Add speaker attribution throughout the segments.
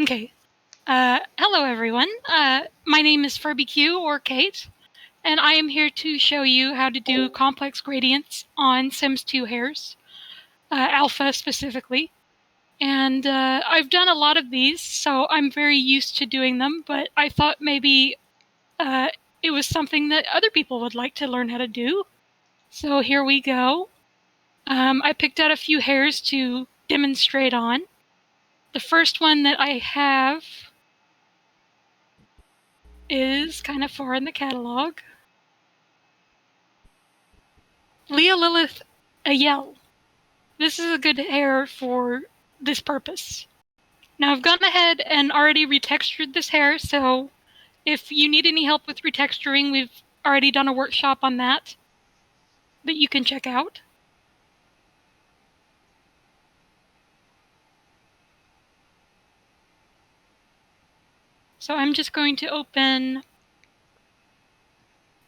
Speaker 1: Okay. Hello, everyone. My name is furbyq, or Kate, and I am here to show you how to do complex gradients on Sims 2 hairs, alpha specifically. And I've done a lot of these, so I'm very used to doing them, but I thought maybe it was something that other people would like to learn how to do. So here we go. I picked out a few hairs to demonstrate on. The first one that I have is kind of far in the catalog. Leah Lilith Ayel. This is a good hair for this purpose. Now I've gone ahead and already retextured this hair, so if you need any help with retexturing, we've already done a workshop on that you can check out. So I'm just going to open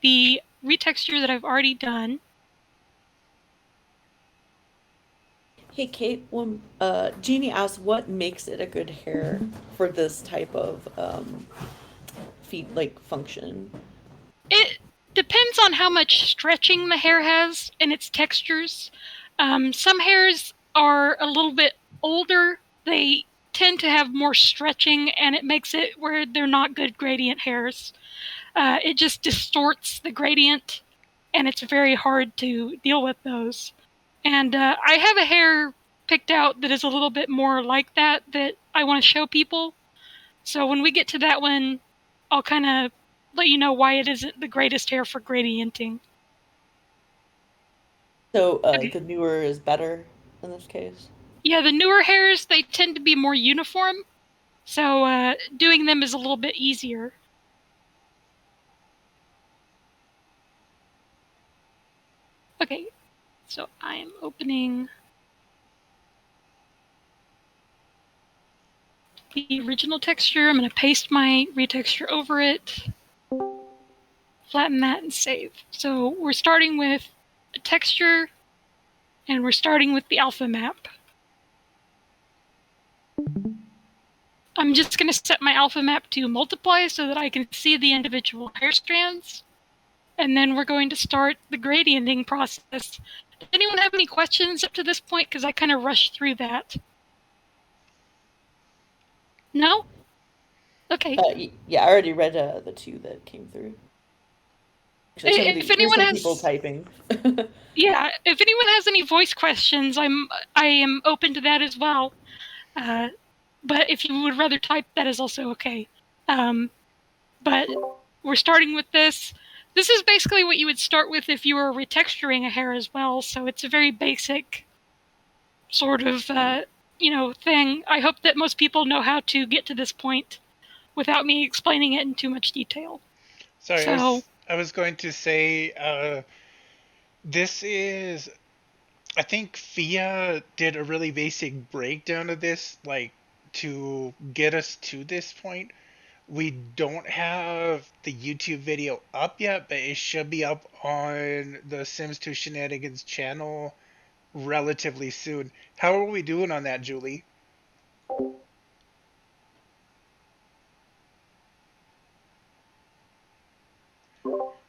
Speaker 1: the retexture that I've already done.
Speaker 2: Hey Kate, Jeannie asked what makes it a good hair for this type of feed function.
Speaker 1: It depends on how much stretching the hair has and its textures. Some hairs are a little bit older. They tend to have more stretching, and it makes it where they're not good gradient hairs. It just distorts the gradient, and it's very hard to deal with those. And I have a hair picked out that is a little bit more like that I want to show people. So when we get to that one, I'll kind of let you know why it isn't the greatest hair for gradienting.
Speaker 2: So
Speaker 1: Okay.
Speaker 2: the newer is better in this case.
Speaker 1: Yeah, the newer hairs, they tend to be more uniform, so doing them is a little bit easier. Okay, so I am opening the original texture. I'm going to paste my retexture over it, flatten that, and save. So we're starting with a texture, and we're starting with the alpha map. I'm just going to set my alpha map to multiply so that I can see the individual hair strands. And then we're going to start the gradienting process. Does anyone have any questions up to this point? Because I kind of rushed through that. No? Okay.
Speaker 2: Yeah, I already read the two that came through. Actually,
Speaker 1: If
Speaker 2: there's
Speaker 1: anyone
Speaker 2: some people
Speaker 1: has,
Speaker 2: typing.
Speaker 1: yeah, if anyone has any voice questions, I am open to that as well. But if you would rather type, that is also okay. But we're starting with this. This is basically what you would start with if you were retexturing a hair as well. So it's a very basic sort of thing. I hope that most people know how to get to this point without me explaining it in too much detail.
Speaker 3: Sorry,
Speaker 1: So
Speaker 3: I was going to say this is I think Fia did a really basic breakdown of this, like to get us to this point. We don't have the YouTube video up yet, but it should be up on the Sims 2 Shenanigans channel relatively soon. How are we doing on that, Julie?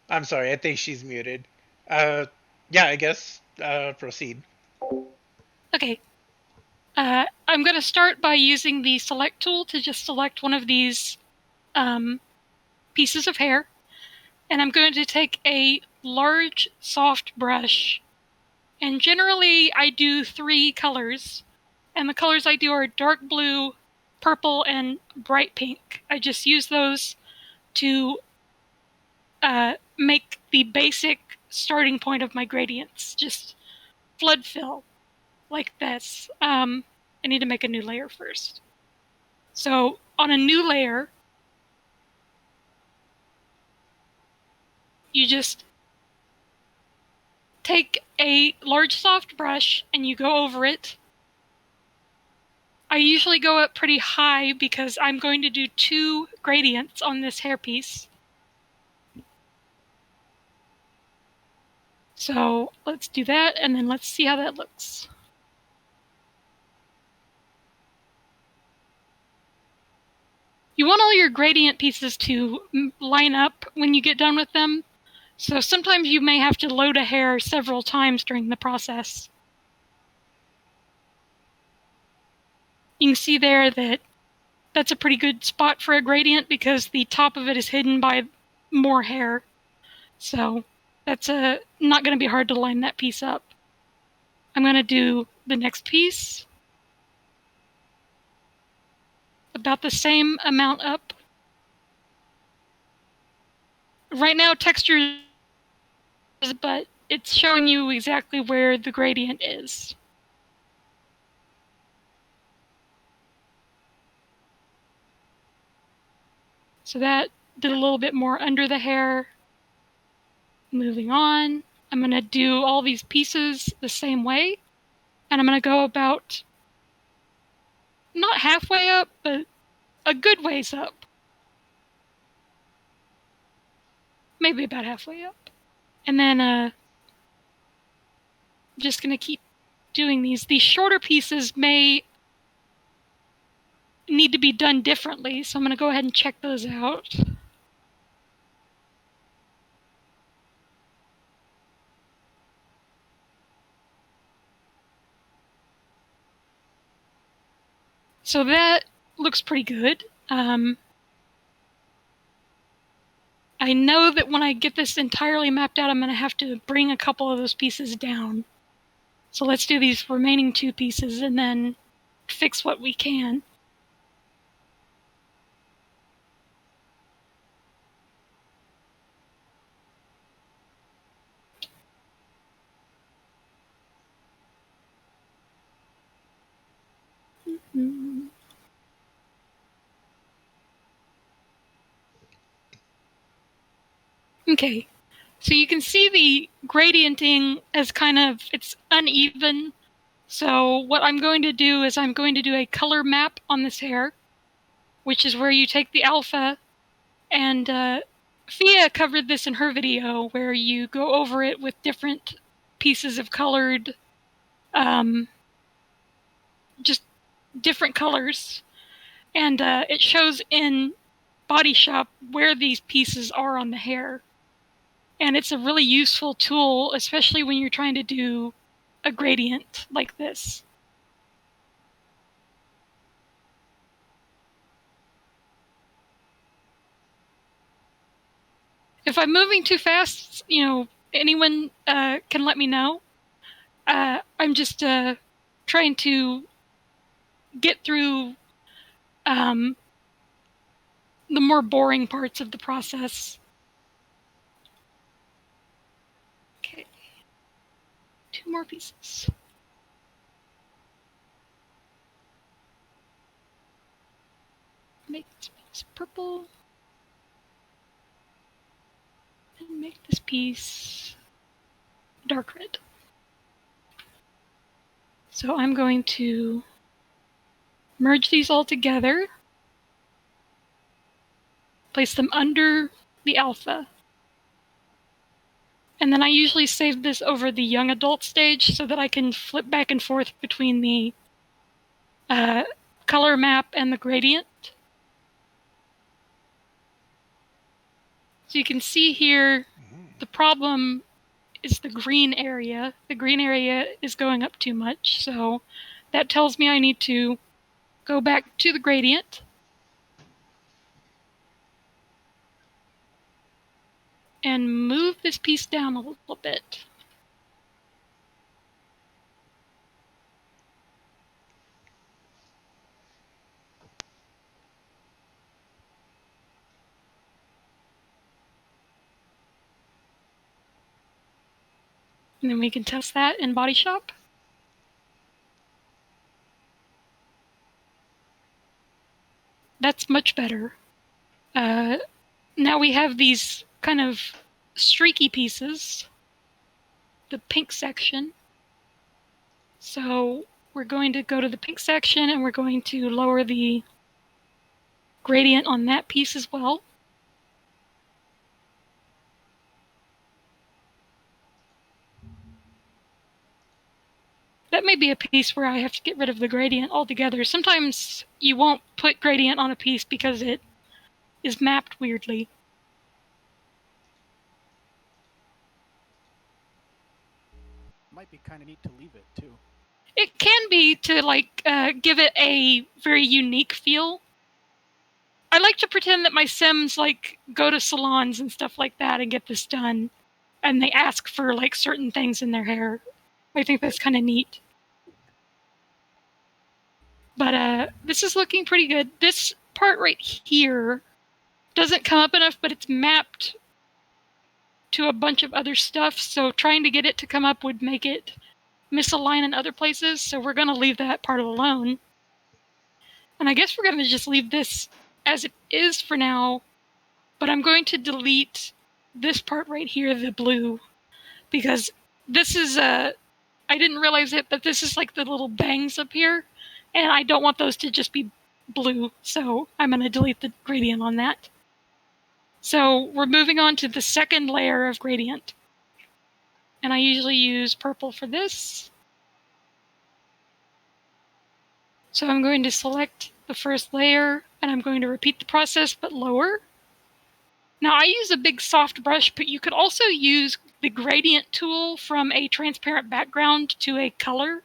Speaker 3: I'm sorry, I think she's muted. Uh, yeah, I guess proceed.
Speaker 1: okay, I'm going to start by using the select tool to just select one of these pieces of hair, and I'm going to take a large soft brush, and generally I do 3 colors, and the colors I do are dark blue, purple, and bright pink. I just use those to make the basic starting point of my gradients. Just flood fill like this. I need to make a new layer first. So on a new layer, you just take a large soft brush and you go over it. I usually go up pretty high because I'm going to do 2 gradients on this hairpiece. So let's do that, and then let's see how that looks. You want all your gradient pieces to line up when you get done with them. So sometimes you may have to load a hair several times during the process. You can see there that that's a pretty good spot for a gradient because the top of it is hidden by more hair. So that's not going to be hard to line that piece up. I'm going to do the next piece. About the same amount up. Right now texture is, but it's showing you exactly where the gradient is. So that did a little bit more under the hair. Moving on, I'm going to do all these pieces the same way, and I'm going to go about not halfway up, but a good ways up. Maybe about halfway up. And then just going to keep doing these. These shorter pieces may need to be done differently, so I'm going to go ahead and check those out. So that looks pretty good. I know that when I get this entirely mapped out, I'm going to have to bring a couple of those pieces down. So let's do these remaining two pieces and then fix what we can. Okay, so you can see the gradienting as kind of, it's uneven. So what I'm going to do is I'm going to do a color map on this hair, which is where you take the alpha, and Fia covered this in her video where you go over it with different pieces of colored, just different colors. And it shows in Body Shop where these pieces are on the hair. And it's a really useful tool, especially when you're trying to do a gradient like this. If I'm moving too fast, anyone can let me know. I'm just trying to get through the more boring parts of the process. Okay, 2 more pieces. Make this piece purple. And make this piece dark red. So I'm going to merge these all together, place them under the alpha. And then I usually save this over the young adult stage so that I can flip back and forth between the color map and the gradient. So you can see here, the problem is the green area. The green area is going up too much, so that tells me I need to go back to the gradient and move this piece down a little bit. And then we can test that in Body Shop. That's much better. Now we have these kind of streaky pieces, the pink section. So we're going to go to the pink section and we're going to lower the gradient on that piece as well. That may be a piece where I have to get rid of the gradient altogether. Sometimes you won't put gradient on a piece because it is mapped weirdly.
Speaker 4: Might be kind of neat to leave it too.
Speaker 1: It can be to like give it a very unique feel. I like to pretend that my Sims like go to salons and stuff like that and get this done, and they ask for like certain things in their hair. I think that's kind of neat. But this is looking pretty good. This part right here doesn't come up enough, but it's mapped to a bunch of other stuff, so trying to get it to come up would make it misalign in other places, so we're going to leave that part alone. And I guess we're going to just leave this as it is for now, but I'm going to delete this part right here, the blue, because this is I didn't realize it, but this is like the little bangs up here, and I don't want those to just be blue, so I'm going to delete the gradient on that. So we're moving on to the second layer of gradient. And I usually use purple for this. So I'm going to select the first layer, and I'm going to repeat the process, but lower. Now I use a big soft brush, but you could also use the gradient tool from a transparent background to a color,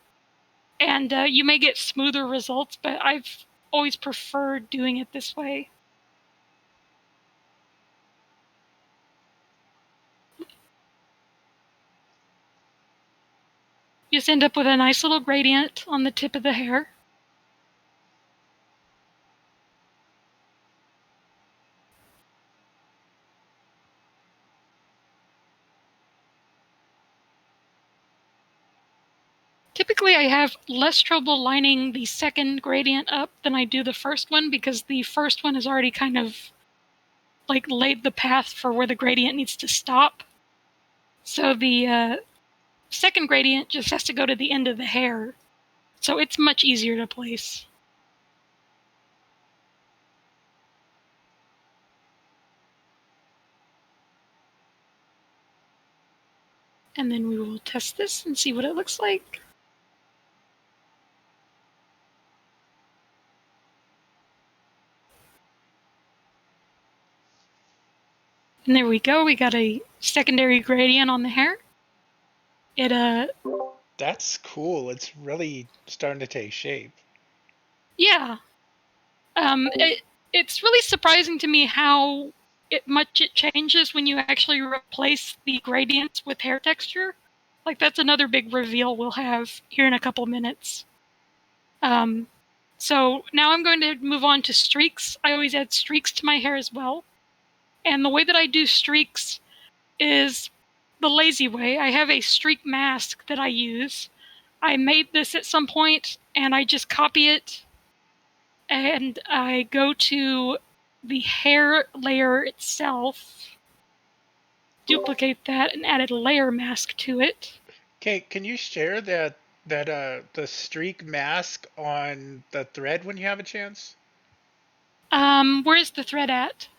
Speaker 1: and you may get smoother results, but I've always preferred doing it this way. You just end up with a nice little gradient on the tip of the hair. Typically, I have less trouble lining the second gradient up than I do the first one, because the first one has already kind of like laid the path for where the gradient needs to stop. So the second gradient just has to go to the end of the hair. So it's much easier to place. And then we will test this and see what it looks like. And there we go. We got a secondary gradient on the hair.
Speaker 3: That's cool. It's really starting to take shape.
Speaker 1: Yeah. It's really surprising to me how much it changes when you actually replace the gradients with hair texture. Like, that's another big reveal we'll have here in a couple minutes. So now I'm going to move on to streaks. I always add streaks to my hair as well. And the way that I do streaks is the lazy way. I have a streak mask that I use. I made this at some point, and I just copy it, and I go to the hair layer itself, duplicate that, and add a layer mask to it.
Speaker 3: Okay, can you share the streak mask on the thread when you have a chance?
Speaker 1: Where's the thread at?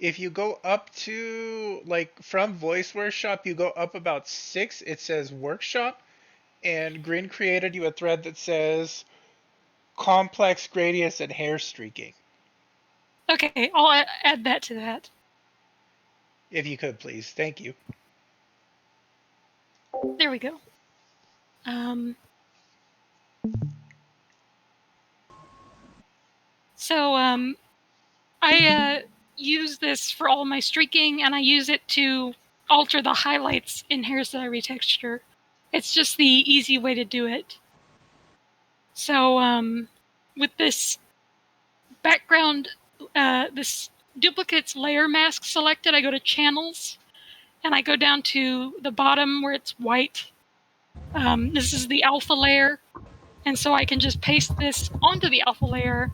Speaker 3: If you go up to, like, from Voice Workshop, you go up about 6, it says Workshop, and Grin created you a thread that says Complex Gradients and Hair Streaking.
Speaker 1: Okay, I'll add that to that.
Speaker 3: If you could, please. Thank you.
Speaker 1: There we go. So I use this for all my streaking, and I use it to alter the highlights in hairs that I retexture. It's just the easy way to do it. So with this background, this duplicates layer mask selected, I go to channels, and I go down to the bottom where it's white. This is the alpha layer, and so I can just paste this onto the alpha layer,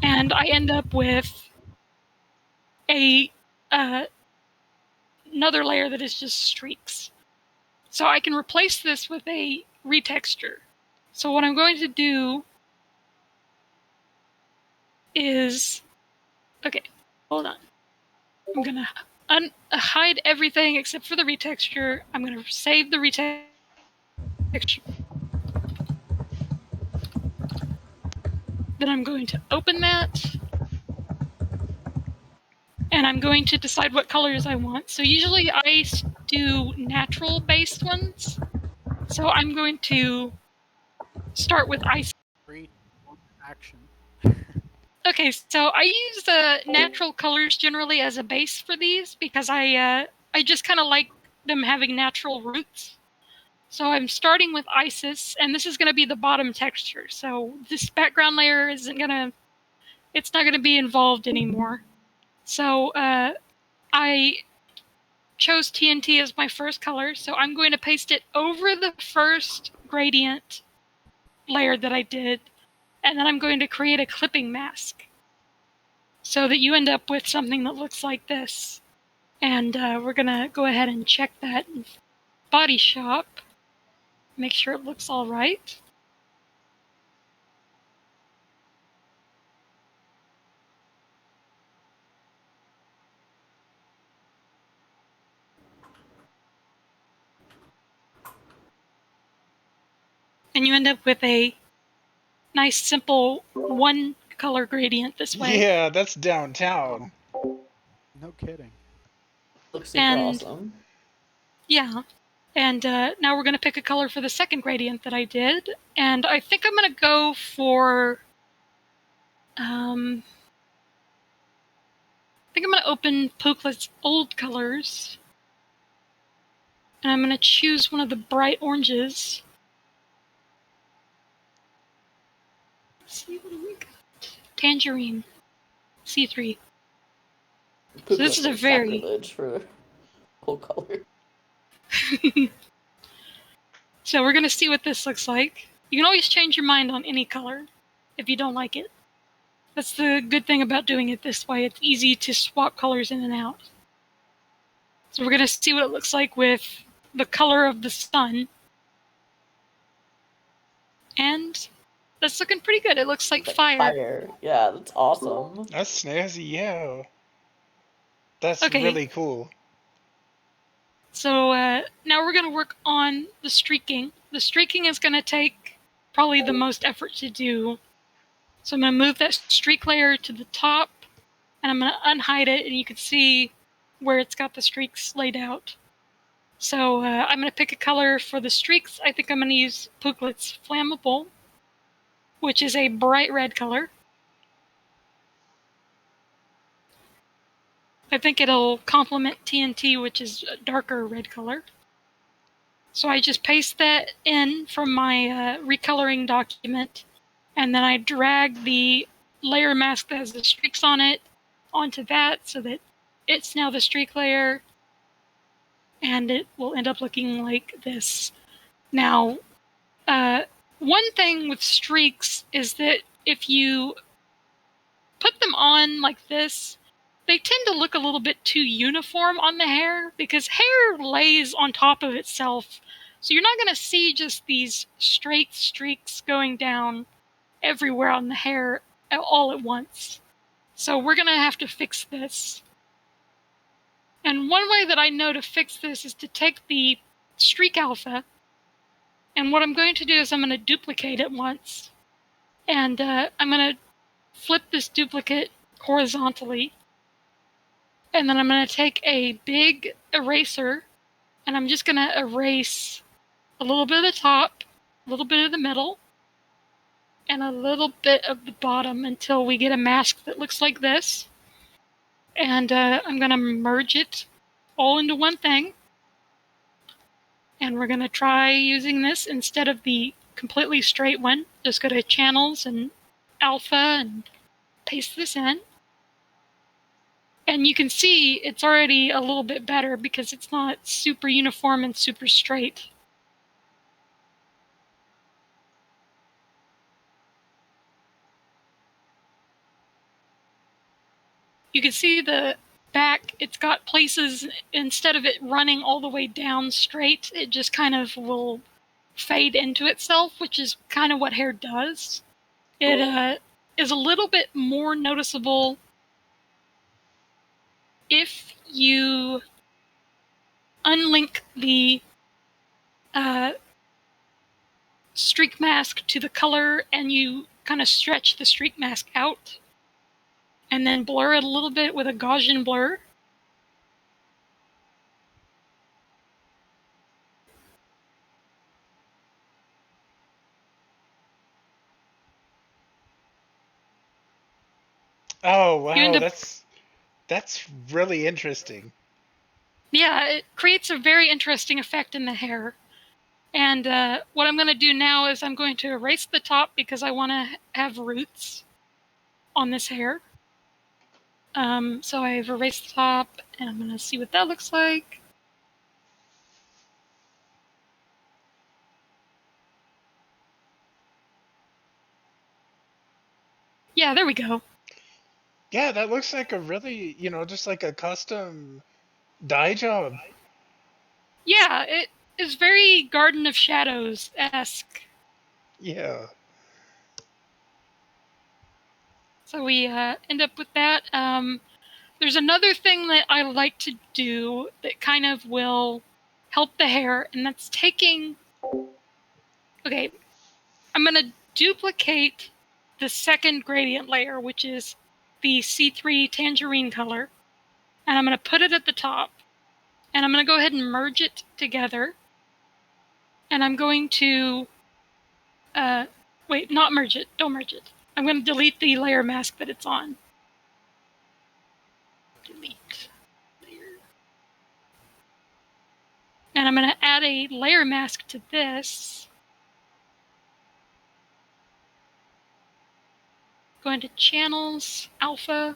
Speaker 1: and I end up with another layer that is just streaks. So I can replace this with a retexture. So what I'm going to do is, okay, hold on. I'm going to hide everything except for the retexture. I'm going to save the retexture. Then I'm going to open that. and I'm going to decide what colors I want. So usually I do natural based ones. So I'm going to start with ice.
Speaker 4: Free action.
Speaker 1: Okay, so I use natural colors generally as a base for these because I just kind of like them having natural roots. So I'm starting with Isis, and this is going to be the bottom texture. So this background layer isn't going to, it's not going to be involved anymore. So I chose TNT as my first color, so I'm going to paste it over the first gradient layer that I did, and then I'm going to create a clipping mask so that you end up with something that looks like this. And we're going to go ahead and check that in Body Shop, make sure it looks all right. And you end up with a nice, simple one color gradient this way.
Speaker 3: Yeah, that's downtown.
Speaker 4: No kidding.
Speaker 2: Looks super awesome.
Speaker 1: Yeah. And now we're going to pick a color for the second gradient that I did. And I think I'm going to go for... I think I'm going to open Pooklet's old colors. And I'm going to choose one of the bright oranges. Let's see, what do we got? Tangerine. C3. So this is a very...
Speaker 2: sacrilege for full color.
Speaker 1: So we're going to see what this looks like. You can always change your mind on any color if you don't like it. That's the good thing about doing it this way. It's easy to swap colors in and out. So we're going to see what it looks like with the color of the sun. And that's looking pretty good. It looks like fire.
Speaker 2: Yeah, that's awesome.
Speaker 3: That's snazzy, yeah. That's
Speaker 1: Okay.
Speaker 3: really cool.
Speaker 1: So now we're going to work on the streaking. The streaking is going to take probably the most effort to do. So I'm going to move that streak layer to the top, and I'm going to unhide it, and you can see where it's got the streaks laid out. So I'm going to pick a color for the streaks. I think I'm going to use Pooklet's Flammable, which is a bright red color. I think it'll complement TNT, which is a darker red color. So I just paste that in from my recoloring document, and then I drag the layer mask that has the streaks on it onto that so that it's now the streak layer, and it will end up looking like this. Now, one thing with streaks is that if you put them on like this, they tend to look a little bit too uniform on the hair because hair lays on top of itself. So you're not going to see just these straight streaks going down everywhere on the hair all at once. So we're going to have to fix this. And one way that I know to fix this is to take the streak alpha, and what I'm going to do is I'm going to duplicate it once. And I'm going to flip this duplicate horizontally. And then I'm going to take a big eraser, and I'm just going to erase a little bit of the top, a little bit of the middle, and a little bit of the bottom until we get a mask that looks like this. And I'm going to merge it all into one thing. And we're going to try using this instead of the completely straight one. Just go to Channels and Alpha and paste this in. And you can see it's already a little bit better because it's not super uniform and super straight. You can see the back, it's got places, instead of it running all the way down straight, it just kind of will fade into itself, which is kind of what hair does. It is a little bit more noticeable if you unlink the streak mask to the color and you kind of stretch the streak mask out. and then blur it a little bit with a Gaussian blur.
Speaker 3: Oh
Speaker 1: You end
Speaker 3: wow,
Speaker 1: up,
Speaker 3: that's really interesting.
Speaker 1: yeah, it creates a very interesting effect in the hair. And what I'm going to do now is I'm going to erase the top because I want to have roots on this hair. So I've erased the top, and I'm going to see what that looks like. Yeah, there we go.
Speaker 3: Yeah, that looks like a really, just like a custom dye job.
Speaker 1: Yeah, it is very Garden of Shadows-esque.
Speaker 3: Yeah.
Speaker 1: So we end up with that. There's another thing that I like to do that kind of will help the hair, and that's taking... Okay, I'm going to duplicate the second gradient layer, which is the C3 tangerine color, and I'm going to put it at the top. And I'm going to go ahead and merge it together. And I'm going to... wait, not merge it. Don't merge it. I'm going to delete the layer mask that it's on. Delete layer. And I'm going to add a layer mask to this. Go into channels, alpha.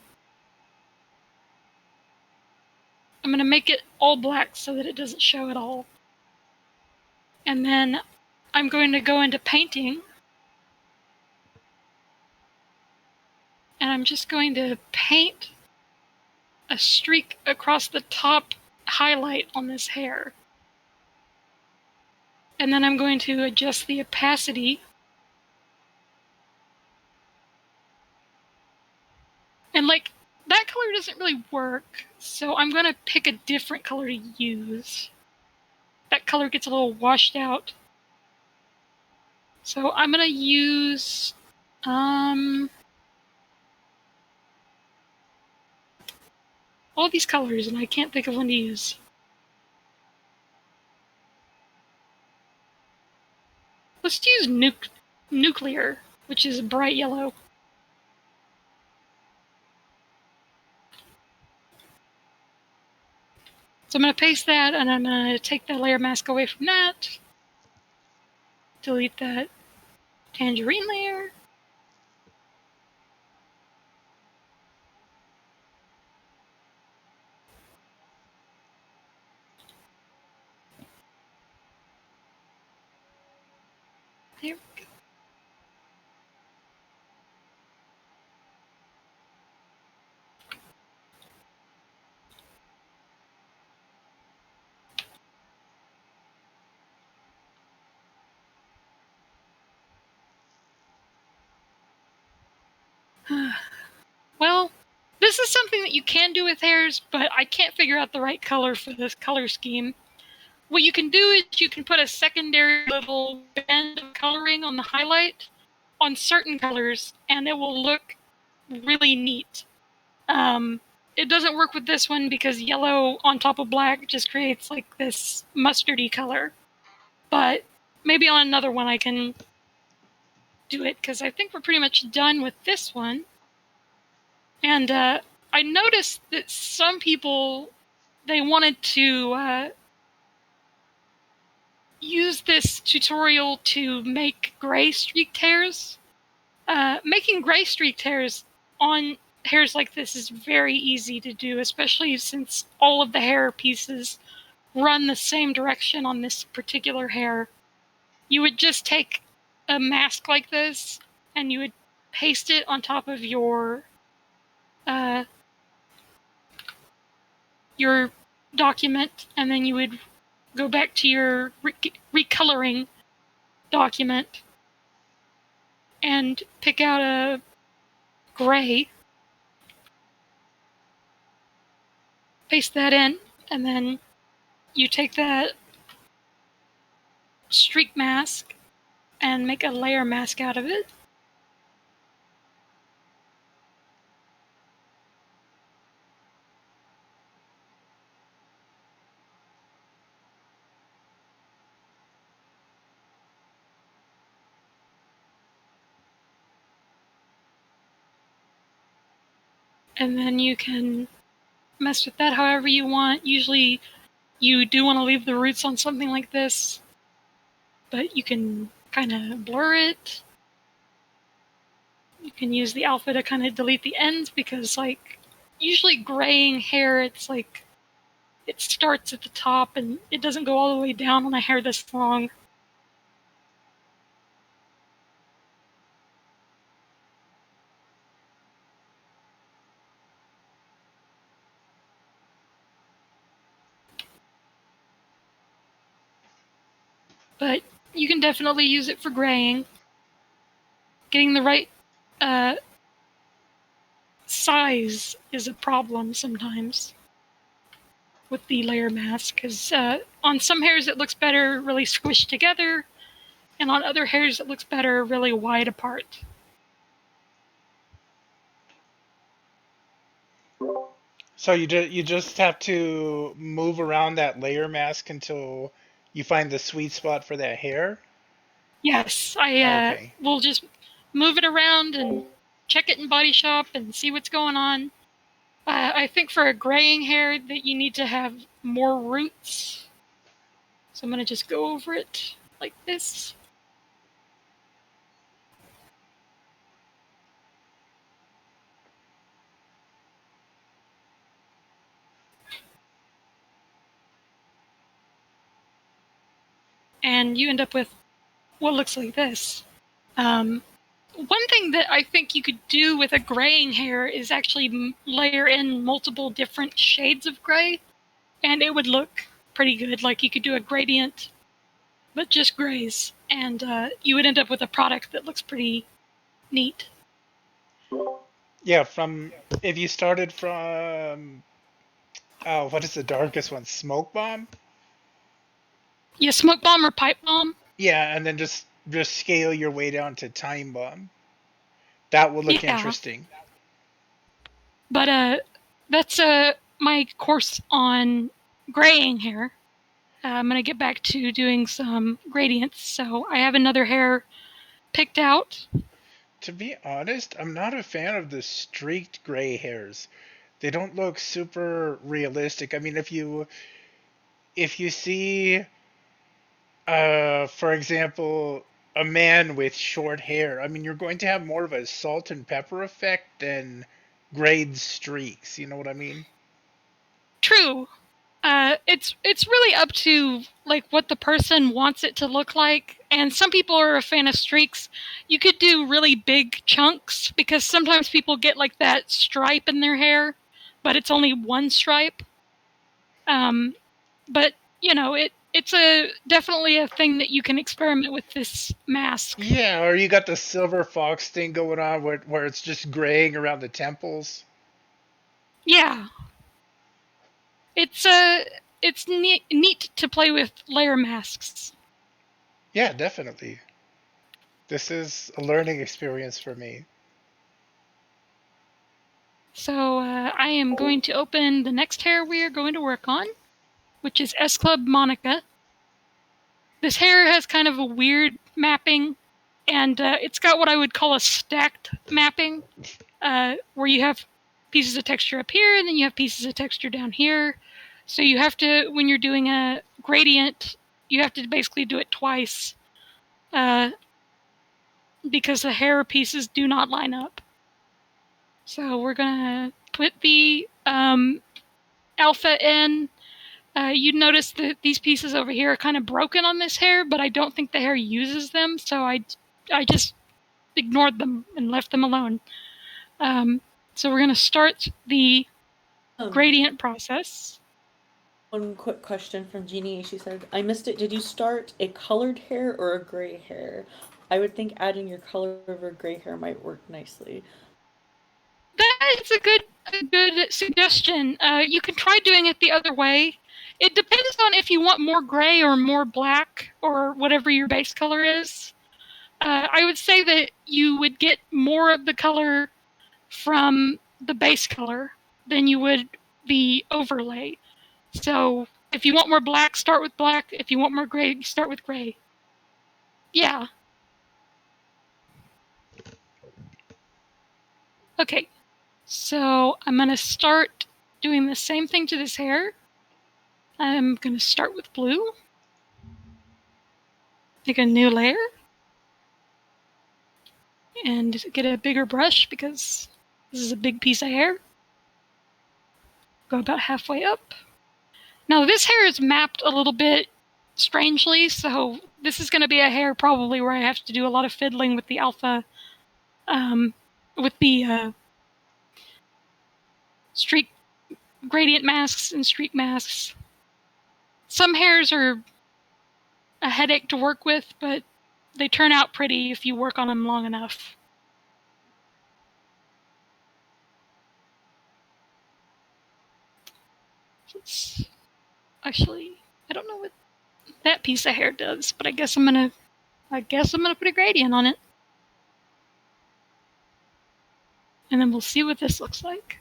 Speaker 1: I'm going to make it all black so that it doesn't show at all. And then I'm going to go into painting. And I'm just going to paint a streak across the top highlight on this hair. And then I'm going to adjust the opacity. And like, that color doesn't really work, so I'm going to pick a different color to use. That color gets a little washed out. So I'm going to use... all these colors, and I can't think of one to use. Let's use nuclear, which is a bright yellow. So I'm going to paste that, and I'm going to take the layer mask away from that. Delete that tangerine layer. There we go. Well, this is something that you can do with hairs, but I can't figure out the right color for this color scheme. What you can do is you can put a secondary little band of coloring on the highlight on certain colors, and it will look really neat. It doesn't work with this one because yellow on top of black just creates like this mustardy color. But maybe on another one I can do it, because I think we're pretty much done with this one. And I noticed that some people, they wanted to use this tutorial to make gray streaked hairs. Making gray streaked hairs on hairs like this is very easy to do, especially since all of the hair pieces run the same direction on this particular hair. You would just take a mask like this and you would paste it on top of uh, your document, and then you would go back to your recoloring document and pick out a gray, paste that in, and then you take that streak mask and make a layer mask out of it. and then you can mess with that however you want. Usually you do want to leave the roots on something like this, but you can kind of blur it. You can use the alpha to kind of delete the ends because, like, usually graying hair, it's like it starts at the top and it doesn't go all the way down on a hair this long. But you can definitely use it for graying. Getting the right uh, size is a problem sometimes with the layer mask, because on some hairs it looks better really squished together, and on other hairs it looks better really wide apart.
Speaker 3: So you just have to move around that layer mask until you find the sweet spot for that hair.
Speaker 1: Yes, I
Speaker 3: Okay.
Speaker 1: will just move it around and check it in Body Shop and see what's going on. I think for a graying hair that you need to have more roots. So I'm going to just go over it like this. And you end up with what looks like this. One thing that I think you could do with a graying hair is actually layer in multiple different shades of gray, and it would look pretty good. Like you could do a gradient, but just grays, and you would end up with a product that looks pretty neat.
Speaker 3: Yeah, from if you started from what is the darkest one? Smoke bomb?
Speaker 1: Yeah, smoke bomb or pipe bomb.
Speaker 3: Yeah, and then just scale your way down to time bomb. That will look
Speaker 1: Yeah,
Speaker 3: interesting.
Speaker 1: but that's my course on graying hair. I'm gonna get back to doing some gradients. So I have another hair picked out.
Speaker 3: To be honest, I'm not a fan of the streaked gray hairs. They don't look super realistic. I mean, if you see for example, a man with short hair, I mean, you're going to have more of a salt and pepper effect than grayed streaks. You know what I mean?
Speaker 1: True. It's really up to like what the person wants it to look like. And some people are a fan of streaks. You could do really big chunks because sometimes people get like that stripe in their hair, but it's only one stripe. Um, but you know, it's a definitely a thing that you can experiment with this mask.
Speaker 3: Yeah, or you got the silver fox thing going on where it's just graying around the temples.
Speaker 1: Yeah, it's neat to play with layer masks.
Speaker 3: Yeah, definitely. This is a learning experience for me.
Speaker 1: So I am going to open the next hair we are going to work on, which is S Club Monica. This hair has kind of a weird mapping, and it's got what I would call a stacked mapping, where you have pieces of texture up here, and then you have pieces of texture down here. So you have to, when you're doing a gradient, you have to basically do it twice, uh, because the hair pieces do not line up. So we're gonna put the alpha in. You'd notice that these pieces over here are kind of broken on this hair, but I don't think the hair uses them, so I just ignored them and left them alone. So we're going to start the gradient process.
Speaker 2: One quick question from Jeannie. She said, I missed it. Did you start a colored hair or a gray hair? I would think adding your color over gray hair might work nicely.
Speaker 1: That is a good suggestion. You can try doing it the other way. It depends on if you want more gray or more black or whatever your base color is. I would say that you would get more of the color from the base color than you would the overlay. So if you want more black, start with black. If you want more gray, start with gray. Yeah. Okay. So I'm going to start doing the same thing to this hair. I'm going to start with blue. Make a new layer. And get a bigger brush because this is a big piece of hair. Go about halfway up. Now this hair is mapped a little bit strangely, so this is going to be a hair probably where I have to do a lot of fiddling with the alpha, with the streak gradient masks and streak masks. Some hairs are a headache to work with, but they turn out pretty if you work on them long enough. Actually, I don't know what that piece of hair does, but I guess I'm gonna put a gradient on it. And then we'll see what this looks like.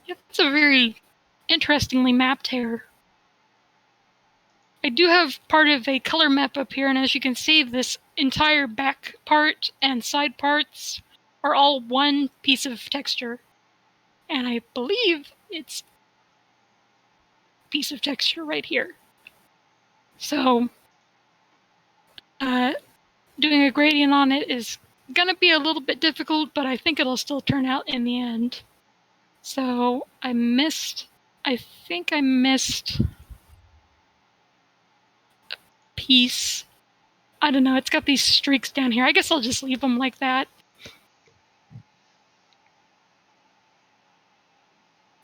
Speaker 1: Yep, it's a very interestingly mapped hair. I do have part of a color map up here, and as you can see, this entire back part and side parts are all one piece of texture. And I believe it's a piece of texture right here. So, doing a gradient on it is gonna be a little bit difficult, but I think it'll still turn out in the end. So, I think I missed a piece. I don't know, it's got these streaks down here. I guess I'll just leave them like that.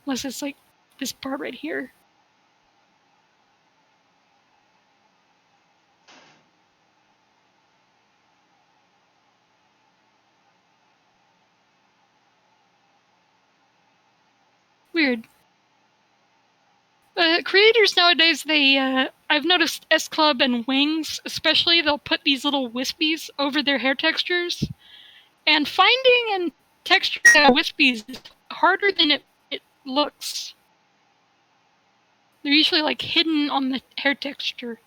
Speaker 1: Unless it's like this part right here. Weird. Creators nowadays, I've noticed S Club and Wings especially, they'll put these little wispies over their hair textures. And finding and texturing wispies is harder than it looks. They're usually like hidden on the hair texture.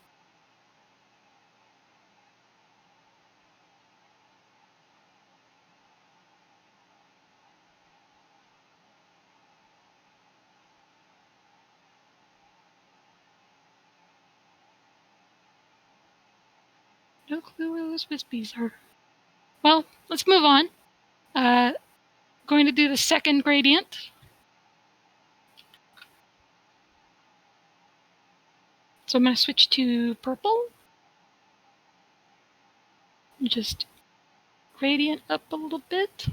Speaker 1: No clue where those wispies are. Well, let's move on. Going to do the second gradient. So I'm going to switch to purple. Just gradient up a little bit.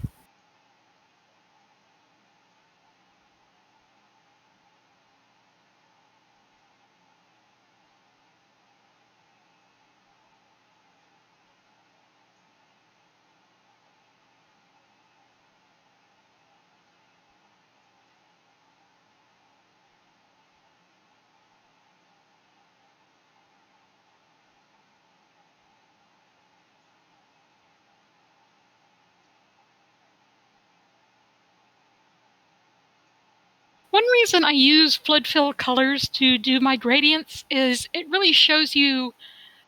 Speaker 1: One reason I use flood fill colors to do my gradients is it really shows you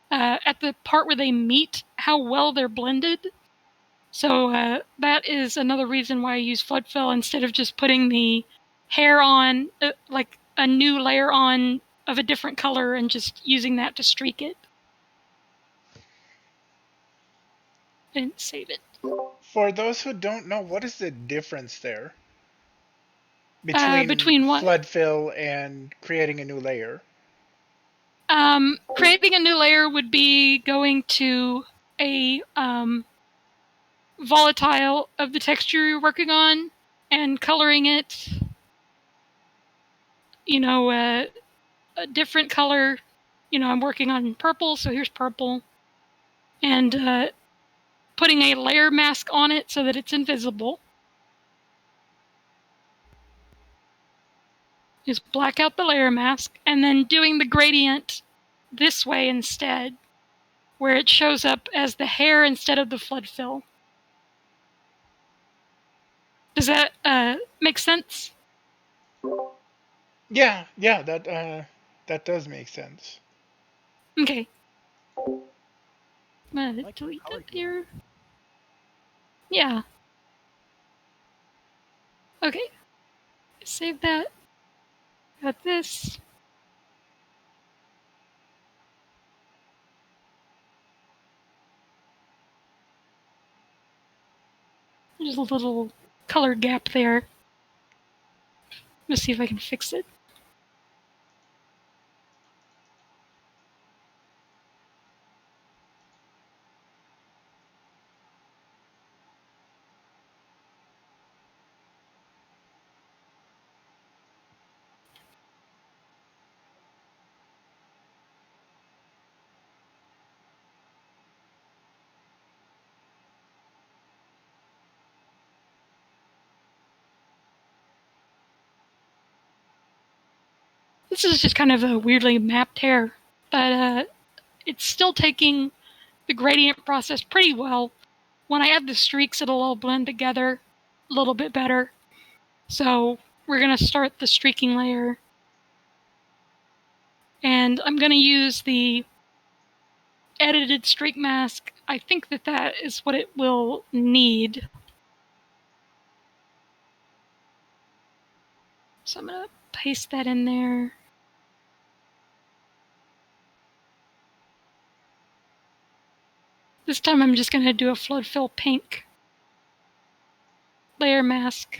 Speaker 1: at the part where they meet how well they're blended. So that is another reason why I use flood fill instead of just putting the hair on, like a new layer on of a different color and just using that to streak it. I didn't save it.
Speaker 3: For those who don't know, what is the difference there between
Speaker 1: Between what?
Speaker 3: flood fill and creating a new layer?
Speaker 1: Creating a new layer would be going to a volatile of the texture you're working on and coloring it, a different color. I'm working on purple, so here's purple. And putting a layer mask on it so that it's invisible. Just black out the layer mask, and then doing the gradient this way instead, where it shows up as the hair instead of the flood fill. Does that make sense?
Speaker 3: Yeah, that That does make sense.
Speaker 1: Okay. I'm gonna
Speaker 4: Like
Speaker 1: delete
Speaker 4: color
Speaker 1: that
Speaker 4: you
Speaker 1: here. Yeah. Okay. Save that. Got this. There's a little color gap there. Let's see if I can fix it. This is just kind of a weirdly mapped hair, but it's still taking the gradient process pretty well. When I add the streaks, it'll all blend together a little bit better. So we're going to start the streaking layer. And I'm going to use the edited streak mask. I think that that is what it will need. So I'm going to paste that in there. This time I'm just going to do a flood fill pink layer mask.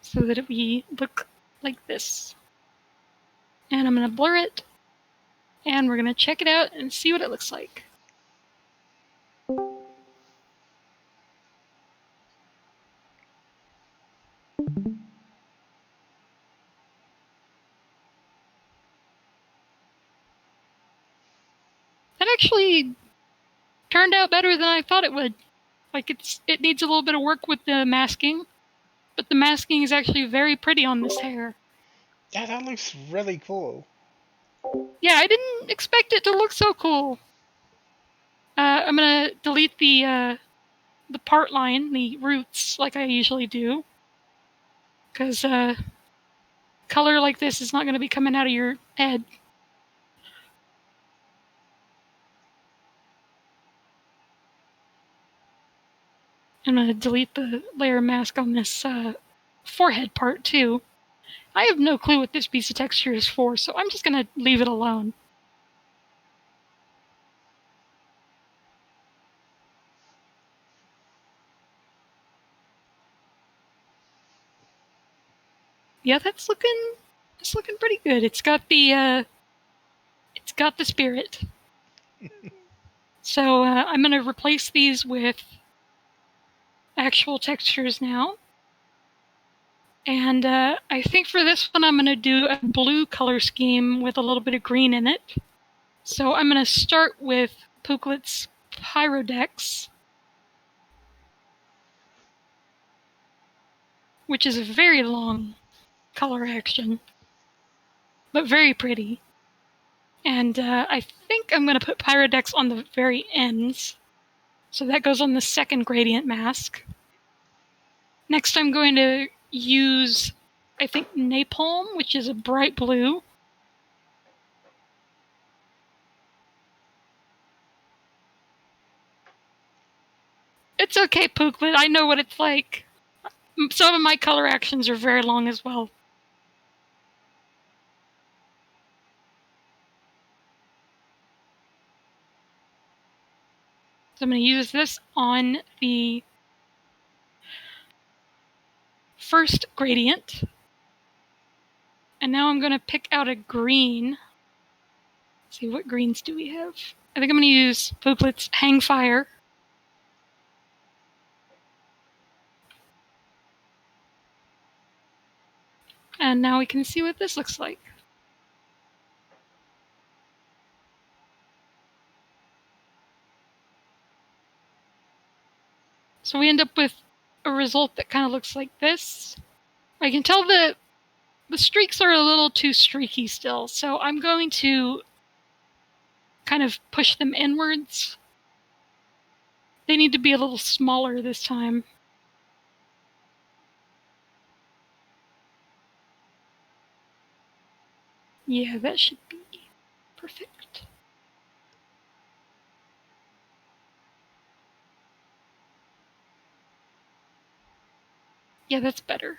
Speaker 1: So that we look like this. And I'm going to blur it. And we're going to check it out and see what it looks like. That actually turned out better than I thought it would. Like it needs a little bit of work with the masking, but the masking is actually very pretty on this hair.
Speaker 3: Yeah, that looks really cool.
Speaker 1: Yeah, I didn't expect it to look so cool. I'm gonna delete the part line, the roots, like I usually do, because color like this is not gonna be coming out of your head. I'm gonna delete the layer mask on this forehead part too. I have no clue what this piece of texture is for, so I'm just gonna leave it alone. Yeah, it's looking pretty good. It's got the spirit. So I'm gonna replace these with actual textures now. And I think for this one I'm gonna do a blue color scheme with a little bit of green in it. So I'm gonna start with Pooklet's Pyrodex, which is a very long color action, but very pretty. And I think I'm going to put Pyrodex on the very ends. So that goes on the second gradient mask. Next I'm going to use, I think, Napalm, which is a bright blue. It's okay, Pooklet, I know what it's like. Some of my color actions are very long as well. So I'm going to use this on the first gradient. And now I'm going to pick out a green. Let's see, what greens do we have? I think I'm going to use Pooklet's Hangfire. And now we can see what this looks like. So we end up with a result that kind of looks like this. I can tell that the streaks are a little too streaky still, so I'm going to kind of push them inwards. They need to be a little smaller this time. Yeah, that should be perfect. Yeah, that's better.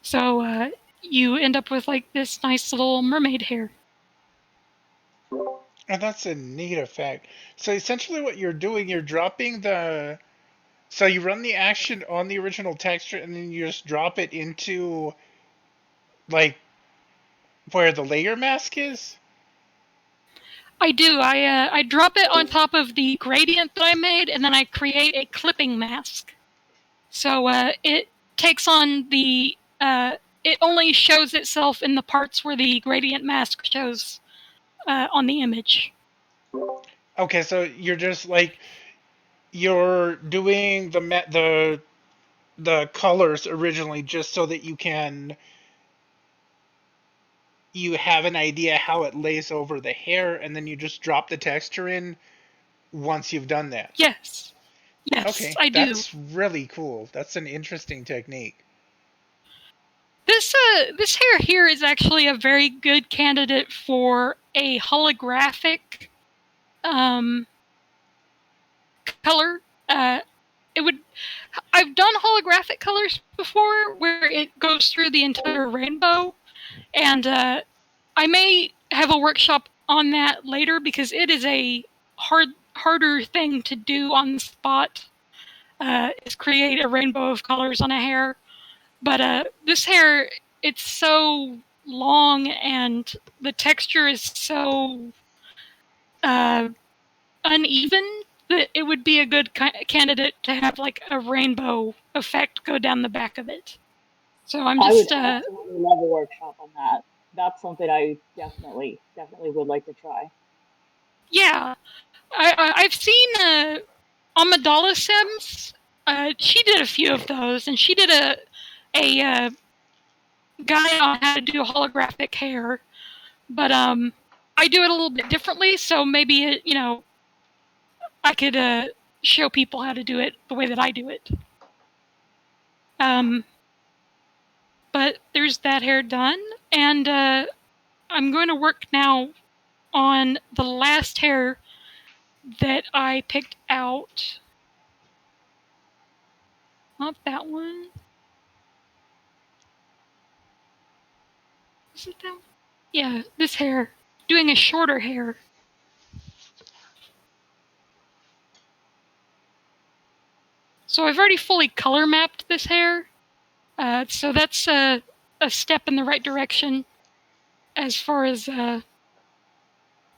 Speaker 1: So you end up with like this nice little mermaid hair.
Speaker 3: And that's a neat effect. So essentially, what you're doing, you're dropping the. So you run the action on the original texture, and then you just drop it into like where the layer mask is.
Speaker 1: I do. I drop it on top of the gradient that I made, and then I create a clipping mask. So it takes on the. It only shows itself in the parts where the gradient mask shows on the image.
Speaker 3: Okay, so you're just like you're doing the colors originally just so that you have an idea how it lays over the hair, and then you just drop the texture in once you've done that.
Speaker 1: Yes. Yes,
Speaker 3: Okay,
Speaker 1: I do.
Speaker 3: that's really cool. That's an interesting technique.
Speaker 1: This hair here is actually a very good candidate for a holographic color. It would. I've done holographic colors before, where it goes through the entire rainbow, and I may have a workshop on that later because it is a harder thing to do on the spot. Is create a rainbow of colors on a hair. But this hair, it's so long and the texture is so uh, uneven that it would be a good candidate to have like a rainbow effect go down the back of it. So I'm
Speaker 5: I would
Speaker 1: just
Speaker 5: absolutely love a workshop on that. That's something I definitely would like to try.
Speaker 1: yeah. I've seen Amidala Sims. She did a few of those, and she did a guide on how to do holographic hair. But I do it a little bit differently, so maybe I could show people how to do it the way that I do it. But there's that hair done, and I'm going to work now on the last hair that I picked out. Not that one. Is it that one? Yeah, this hair. Doing a shorter hair. So I've already fully color mapped this hair. So that's a step in the right direction as far as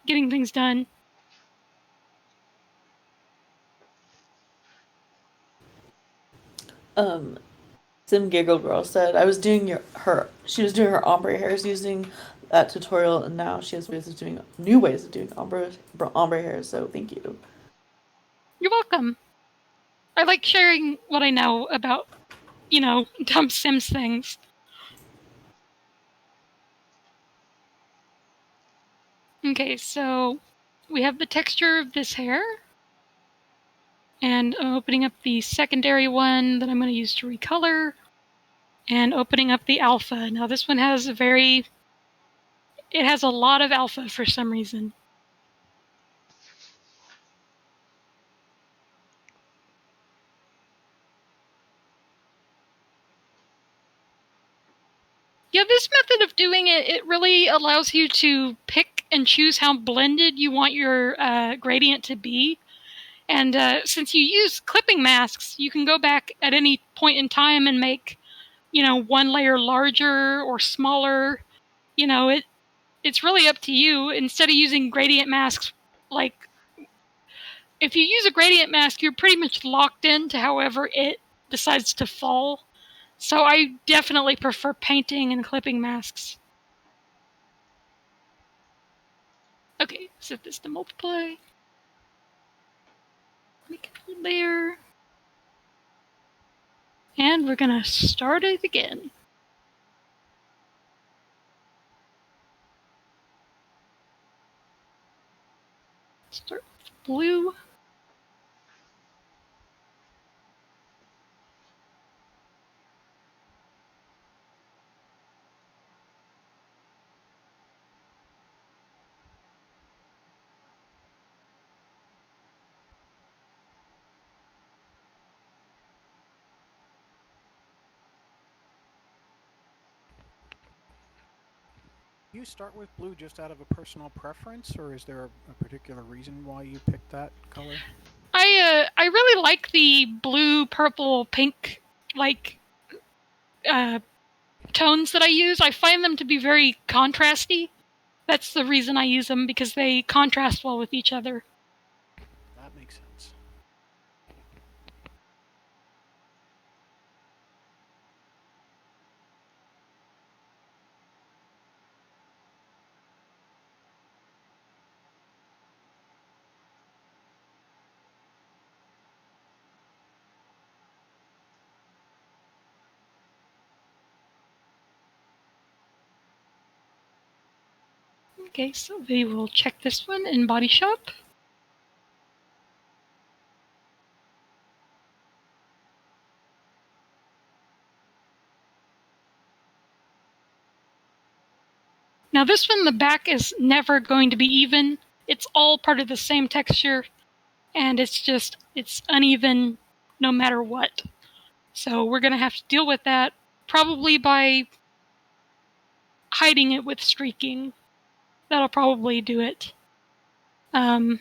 Speaker 1: getting things done.
Speaker 2: Sim Giggle Girl said, I was doing she was doing her ombre hairs using that tutorial, and now she has new ways of doing ombre hairs, so thank you.
Speaker 1: You're welcome. I like sharing what I know about, dumb Sims things. Okay, so we have the texture of this hair. And I'm opening up the secondary one that I'm going to use to recolor. And opening up the alpha. Now this one has it has a lot of alpha for some reason. Yeah, this method of doing it really allows you to pick and choose how blended you want your gradient to be. And since you use clipping masks, you can go back at any point in time and make, one layer larger or smaller. It's really up to you. Instead of using gradient masks, like if you use a gradient mask, you're pretty much locked into however it decides to fall. So I definitely prefer painting and clipping masks. Okay, set this to multiply. Make it a layer. And we're gonna start it again. Start with blue.
Speaker 4: You start with blue just out of a personal preference, or is there a particular reason why you picked that color?
Speaker 1: I really like the blue, purple, pink like tones that I use. I find them to be very contrasty. That's the reason I use them, because they contrast well with each other.
Speaker 4: That makes sense.
Speaker 1: Okay, so we will check this one in Body Shop. Now this one, the back is never going to be even. It's all part of the same texture, and it's uneven no matter what. So we're going to have to deal with that, probably by hiding it with streaking. That'll probably do it. This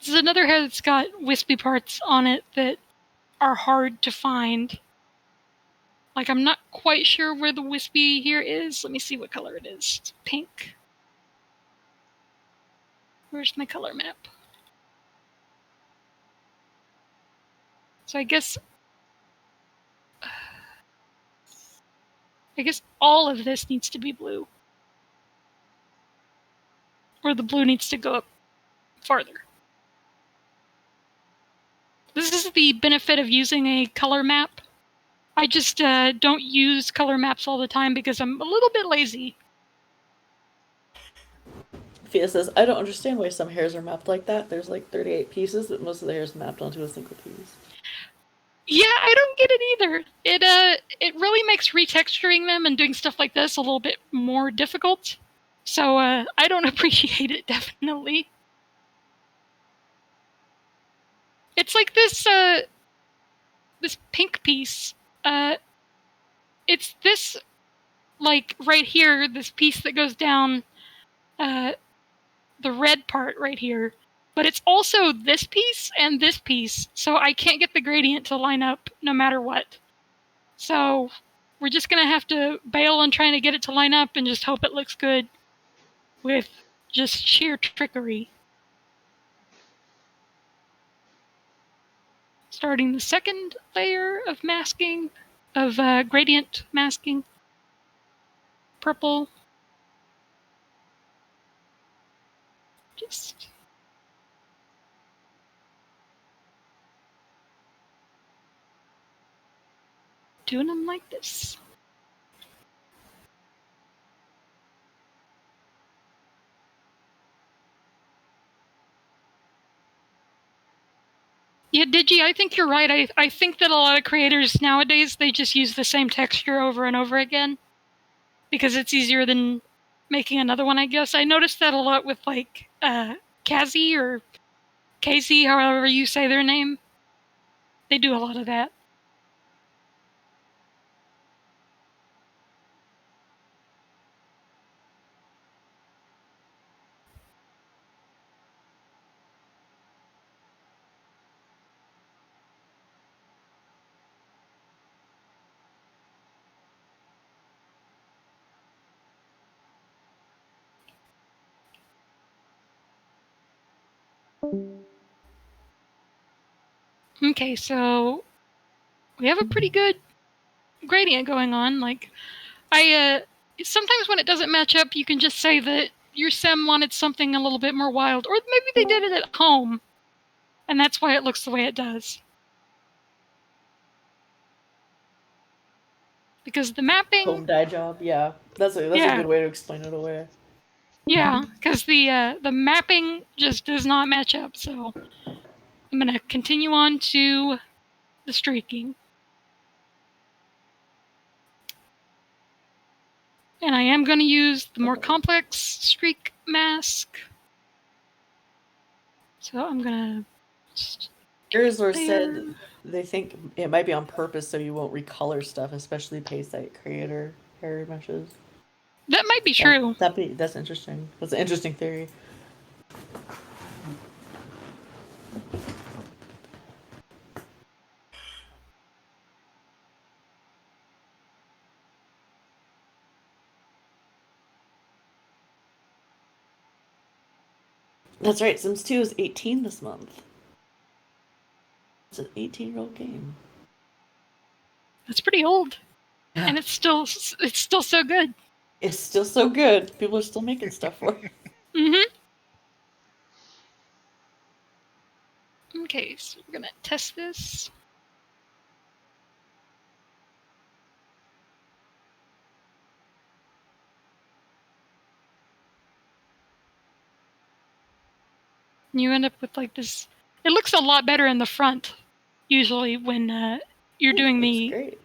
Speaker 1: is another hair that's got wispy parts on it that are hard to find. Like, I'm not quite sure where the wispy here is. Let me see what color it is. It's pink. Where's my color map? So I guess all of this needs to be blue. Or the blue needs to go up farther. This is the benefit of using a color map. I just don't use color maps all the time because I'm a little bit lazy.
Speaker 2: Fia says, I don't understand why some hairs are mapped like that. There's like 38 pieces, but most of the hair is mapped onto a single piece.
Speaker 1: Yeah, I don't get it either. It really makes retexturing them and doing stuff like this a little bit more difficult. So I don't appreciate it, definitely. It's like this pink piece. It's this, like, right here, this piece that goes down the red part right here. But it's also this piece and this piece, so I can't get the gradient to line up no matter what. So we're just going to have to bail on trying to get it to line up and just hope it looks good with just sheer trickery. Starting the second layer of masking, of gradient masking. Purple. Just doing them like this. Yeah, Digi, I think you're right. I think that a lot of creators nowadays, they just use the same texture over and over again because it's easier than making another one, I guess. I noticed that a lot with, like, Kazi or Casey, however you say their name. They do a lot of that. Okay, so we have a pretty good gradient going on. Like, sometimes when it doesn't match up, you can just say that your sim wanted something a little bit more wild, or maybe they did it at home, and that's why it looks the way it does. Because the mapping...
Speaker 2: Home dye job, yeah. That's a good way to explain it away.
Speaker 1: Yeah, because the mapping just does not match up. So I'm gonna continue on to the streaking, and I am gonna use the more complex streak mask. So I'm gonna.
Speaker 2: Here's where said they think it might be on purpose so you won't recolor stuff, especially Paysite creator hair meshes.
Speaker 1: That might be true.
Speaker 2: That's interesting. That's an interesting theory. That's right. Sims 2 is 18 this month. It's an 18-year-old game.
Speaker 1: That's pretty old, and it's still so good.
Speaker 2: It's still so good. People are still making stuff for it.
Speaker 1: Mm-hmm. Okay, so we're gonna test this. You end up with like this. It looks a lot better in the front, usually when you're doing the.
Speaker 2: Great.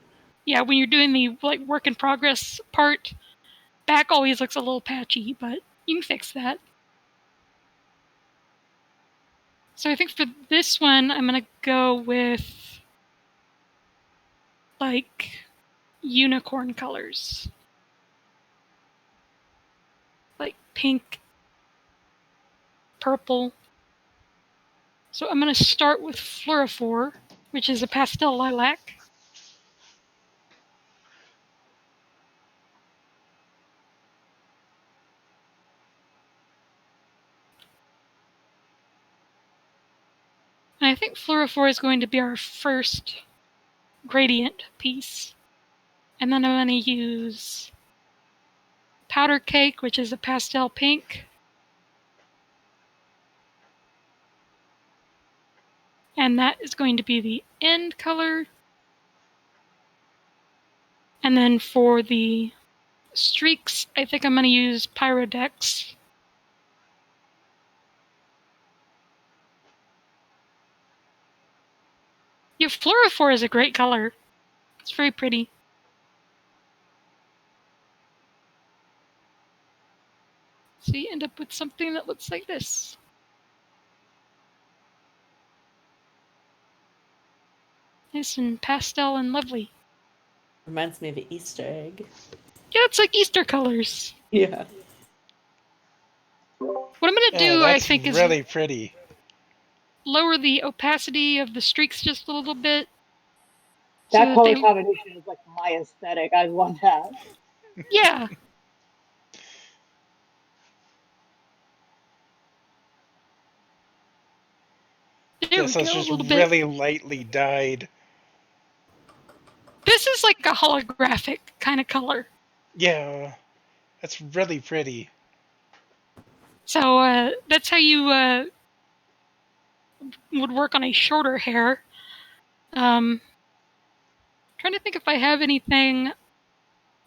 Speaker 1: Yeah, when you're doing the like work in progress part, back always looks a little patchy, but you can fix that. So I think for this one, I'm gonna go with like unicorn colors, like pink, purple. So I'm gonna start with Fluorophore, which is a pastel lilac. And I think Fluorophore is going to be our first gradient piece. And then I'm going to use Powder Cake, which is a pastel pink. And that is going to be the end color. And then for the streaks, I think I'm going to use Pyrodex. Yeah, Fluorophore is a great color. It's very pretty. So you end up with something that looks like this. Nice and pastel and lovely.
Speaker 2: Reminds me of an Easter egg.
Speaker 1: Yeah, it's like Easter colors.
Speaker 2: Yeah.
Speaker 1: What I'm going to do, I think, is
Speaker 3: really pretty.
Speaker 1: Lower the opacity of the streaks just a little bit.
Speaker 5: That color combination is like my aesthetic. I love that.
Speaker 1: Yeah. There we
Speaker 3: So
Speaker 1: go,
Speaker 3: it's
Speaker 1: a
Speaker 3: just
Speaker 1: little bit.
Speaker 3: really lightly dyed.
Speaker 1: This is like a holographic kind of color.
Speaker 3: Yeah, that's really pretty.
Speaker 1: So that's how you would work on a shorter hair. Trying to think if I have anything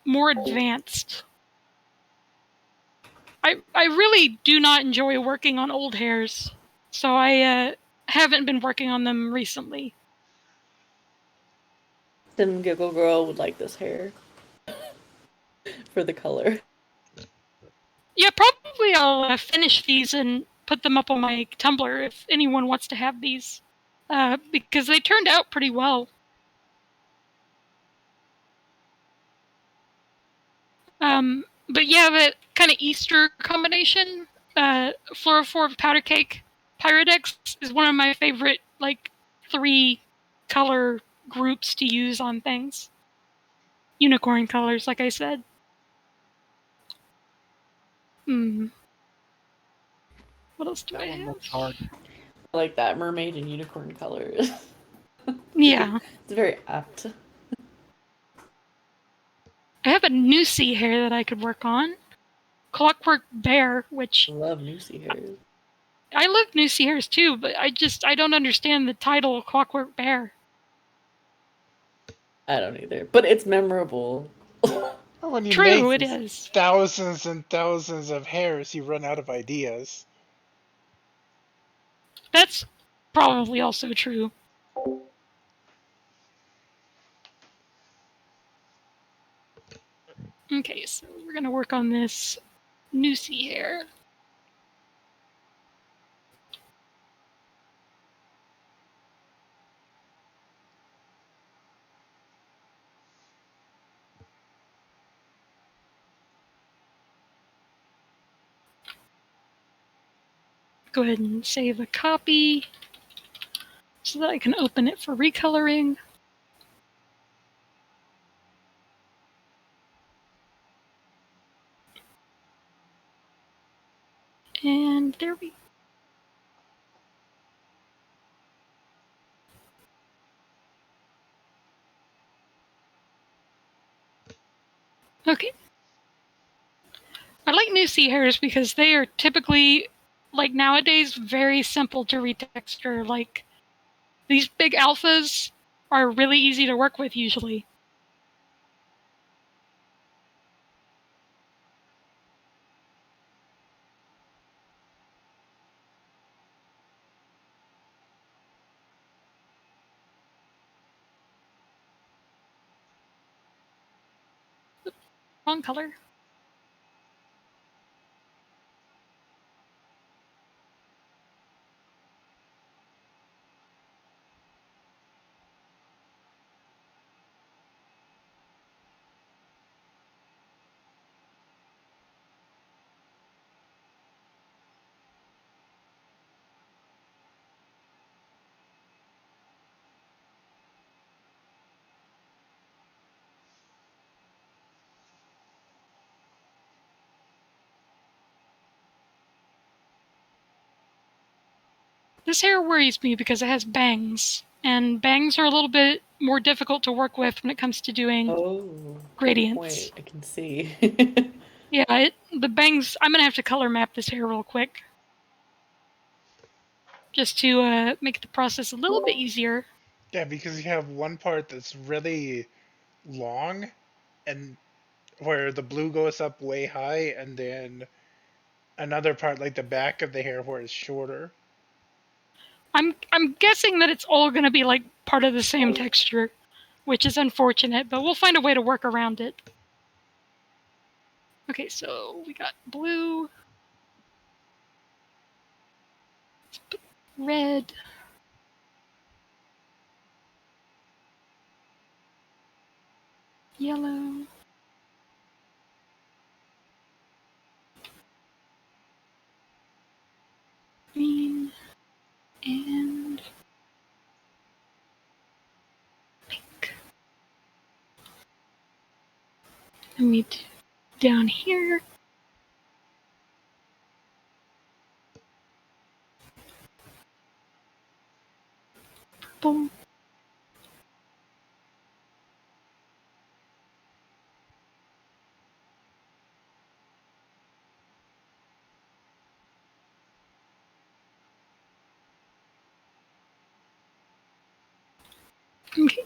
Speaker 1: more advanced. I really do not enjoy working on old hairs, so I haven't been working on them recently.
Speaker 2: Sim Giggle Girl would like this hair for the color.
Speaker 1: Yeah, probably I'll finish these and put them up on my Tumblr if anyone wants to have these, because they turned out pretty well. But yeah, that kind of Easter combination, Fluorophore Powder Cake Pyrodex is one of my favorite, like, 3 color groups to use on things. Unicorn colors, like I said. What else do I have?
Speaker 4: Looks hard.
Speaker 2: I like that mermaid and unicorn color.
Speaker 1: Yeah.
Speaker 2: It's very apt.
Speaker 1: I have a Nusi hair that I could work on. Clockwork Bear, which...
Speaker 2: I love Nusi hairs.
Speaker 1: I love Nusi hairs too, but I don't understand the title Clockwork Bear.
Speaker 2: I don't either, but it's memorable.
Speaker 3: When you
Speaker 1: True,
Speaker 3: make
Speaker 1: it is.
Speaker 3: thousands and thousands of hairs, you run out of ideas.
Speaker 1: That's probably also true. Okay, so we're gonna work on this noosey hair. Go ahead and save a copy so that I can open it for recoloring. And there we go. Okay. I like noosey hairs because they are typically, like nowadays, very simple to retexture. Like, these big alphas are really easy to work with usually. Wrong color. This hair worries me because it has bangs, and bangs are a little bit more difficult to work with when it comes to doing
Speaker 2: Oh,
Speaker 1: gradients.
Speaker 2: point. I can see.
Speaker 1: Yeah, the bangs, I'm gonna have to color map this hair real quick. Just to make the process a little bit easier.
Speaker 3: Yeah, because you have one part that's really long, and where the blue goes up way high, and then another part like the back of the hair where it's shorter.
Speaker 1: I'm guessing that it's all gonna be like part of the same texture, which is unfortunate, but we'll find a way to work around it. Okay, so we got blue, red, yellow, green, and pink. And we do down here. Purple. Okay.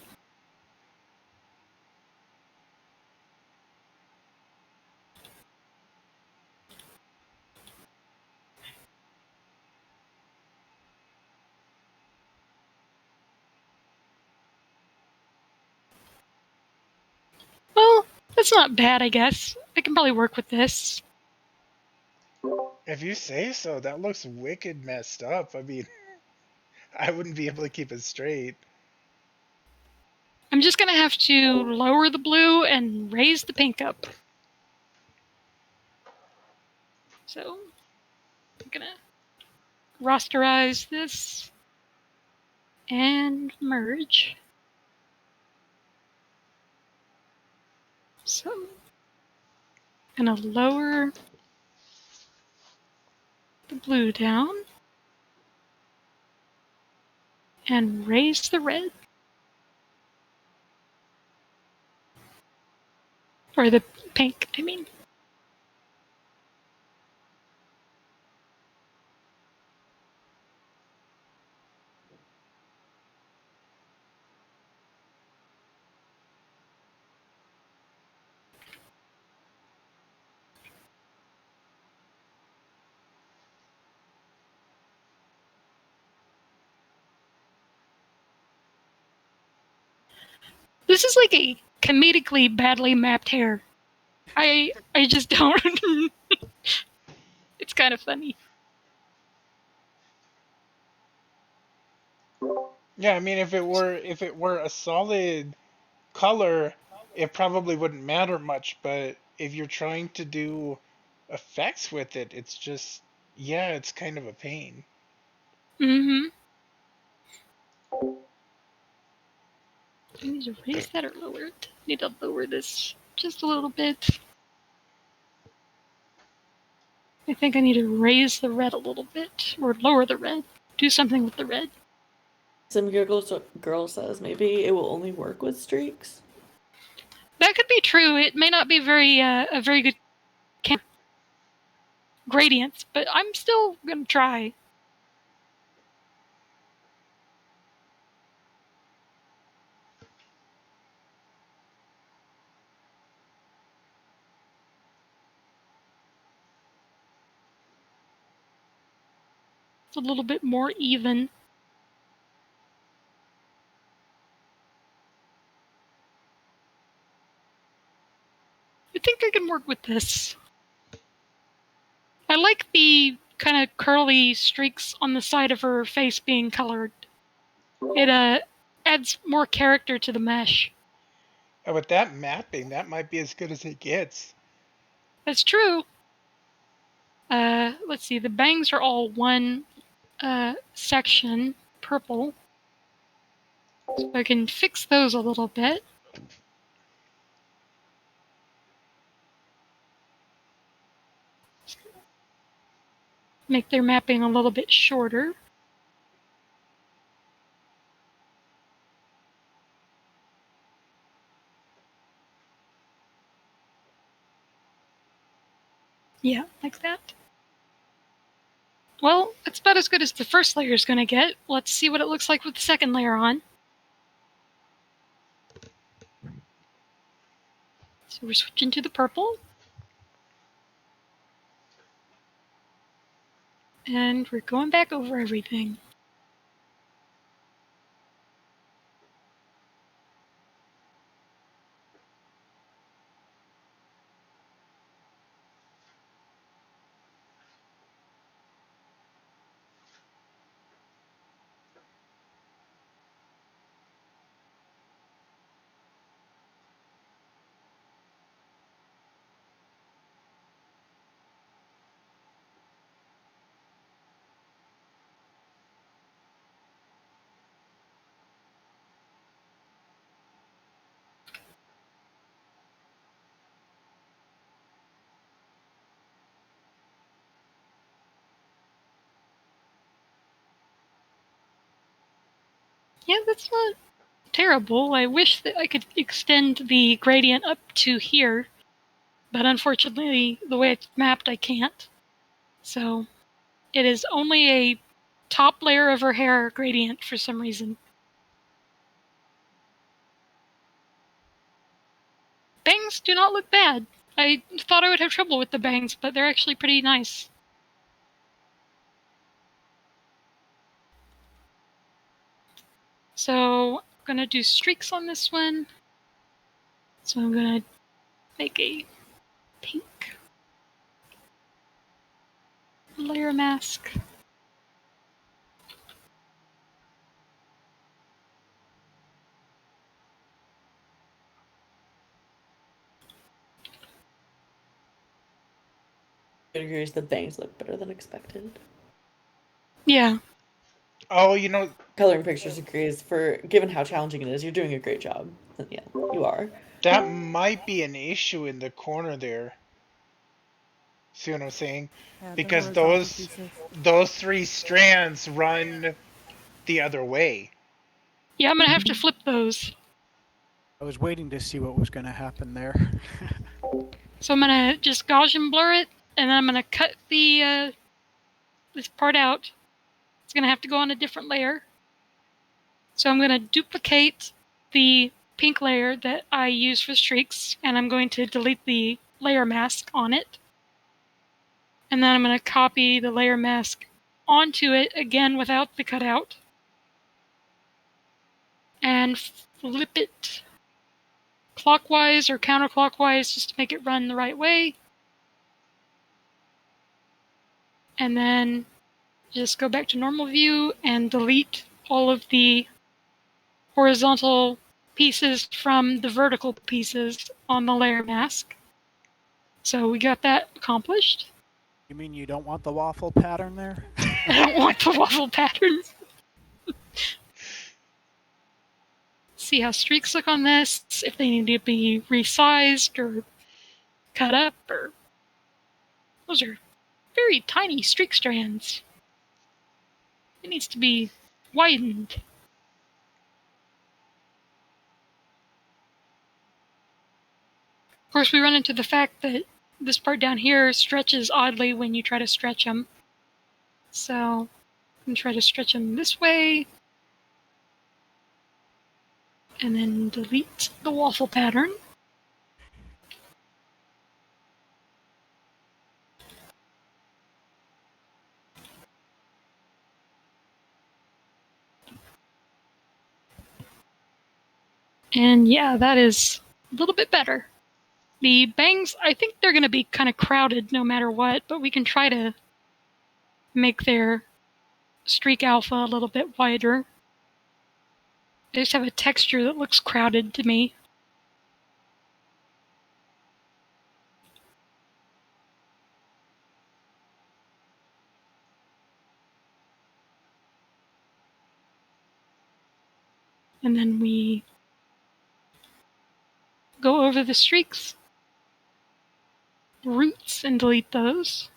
Speaker 1: Well, that's not bad, I guess. I can probably work with this.
Speaker 3: If you say so, that looks wicked messed up. I mean, I wouldn't be able to keep it straight.
Speaker 1: I'm just gonna have to lower the blue and raise the pink up. So, I'm gonna rasterize this and merge. So, I'm gonna lower the blue down and raise the red. Or the pink, I mean. This is like a comedically badly mapped hair. I just don't. It's kind of funny.
Speaker 3: Yeah, I mean, if it were a solid color, it probably wouldn't matter much. But if you're trying to do effects with it, it's just, yeah, it's kind of a pain.
Speaker 1: Mm-hmm. I need to raise that or lower it. I need to lower this just a little bit. I think I need to raise the red a little bit, or lower the red. Do something with the red.
Speaker 2: Some girl says maybe it will only work with streaks.
Speaker 1: That could be true. It may not be a very good gradients, but I'm still gonna try. It's a little bit more even. I think I can work with this. I like the kind of curly streaks on the side of her face being colored. It adds more character to the mesh.
Speaker 3: And with that mapping, that might be as good as it gets.
Speaker 1: That's true. Let's see, the bangs are all one section, purple. So I can fix those a little bit. Make their mapping a little bit shorter. Yeah, like that. Well, it's about as good as the first layer is going to get. Let's see what it looks like with the second layer on. So we're switching to the purple. And we're going back over everything. Yeah, that's not terrible. I wish that I could extend the gradient up to here, but unfortunately, the way it's mapped, I can't. So it is only a top layer of her hair gradient for some reason. Bangs do not look bad. I thought I would have trouble with the bangs, but they're actually pretty nice. So I'm gonna do streaks on this one. So I'm gonna make a pink layer mask.
Speaker 2: It agrees the bangs look better than expected.
Speaker 1: Yeah.
Speaker 3: Oh, you know,
Speaker 2: Coloring pictures agrees for given how challenging it is. You're doing a great job. Yeah, you are.
Speaker 3: that might be an issue in the corner there. See what I'm saying?
Speaker 4: Yeah, the
Speaker 3: Because
Speaker 4: horizontal pieces.
Speaker 3: those three strands run the other way.
Speaker 1: Yeah, I'm gonna have to flip those.
Speaker 4: I was waiting to see what was going to happen there.
Speaker 1: So I'm gonna just Gaussian blur it, and then I'm gonna cut the this part out. It's gonna have to go on a different layer. So I'm gonna duplicate the pink layer that I use for streaks, and I'm going to delete the layer mask on it. And then I'm gonna copy the layer mask onto it again without the cutout. And flip it clockwise or counterclockwise just to make it run the right way. And then just go back to normal view and delete all of the horizontal pieces from the vertical pieces on the layer mask. So we got that accomplished.
Speaker 4: You mean you don't want the waffle pattern there?
Speaker 1: I don't want the waffle patterns. See how streaks look on this, if they need to be resized or cut up, or those are very tiny streak strands. It needs to be widened. Of course, we run into the fact that this part down here stretches oddly when you try to stretch them. So I'm going to try to stretch them this way, and then delete the waffle pattern. And yeah, that is a little bit better. The bangs, I think they're going to be kind of crowded no matter what, but we can try to make their streak alpha a little bit wider. They just have a texture that looks crowded to me. And then we go over the streaks, roots, and delete those.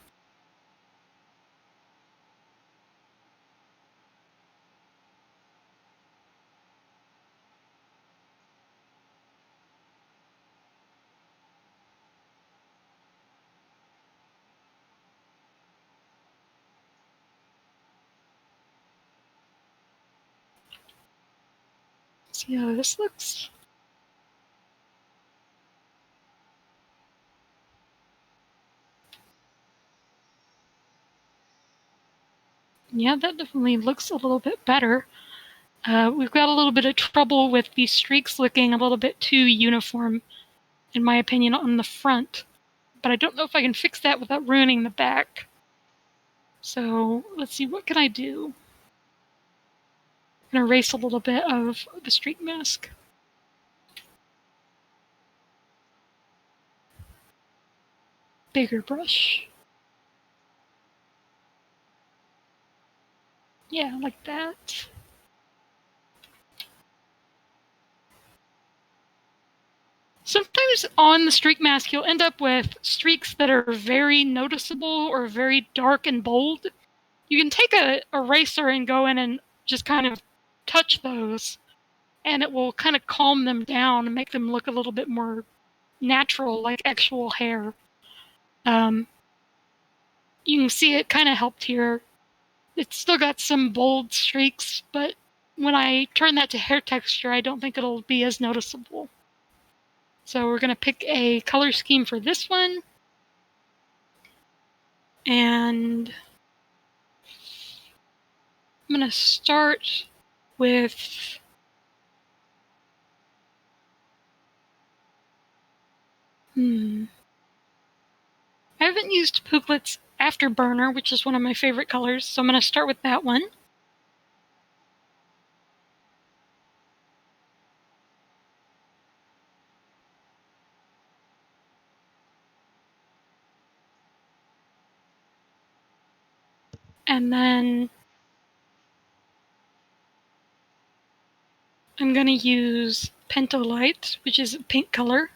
Speaker 1: See how this looks. Yeah, that definitely looks a little bit better. We've got a little bit of trouble with these streaks looking a little bit too uniform, in my opinion, on the front. But I don't know if I can fix that without ruining the back. So let's see, what can I do? I'm going to erase a little bit of the streak mask. Bigger brush. Yeah, like that. Sometimes on the streak mask, you'll end up with streaks that are very noticeable or very dark and bold. You can take a eraser and go in and just kind of touch those, and it will kind of calm them down and make them look a little bit more natural, like actual hair. You can see it kind of helped here. It's still got some bold streaks, but when I turn that to hair texture, I don't think it'll be as noticeable. So we're going to pick a color scheme for this one. And I'm going to start with I haven't used Pooklet's Afterburner, which is one of my favorite colors, so I'm going to start with that one. And then I'm going to use Pentolite, which is a pink color.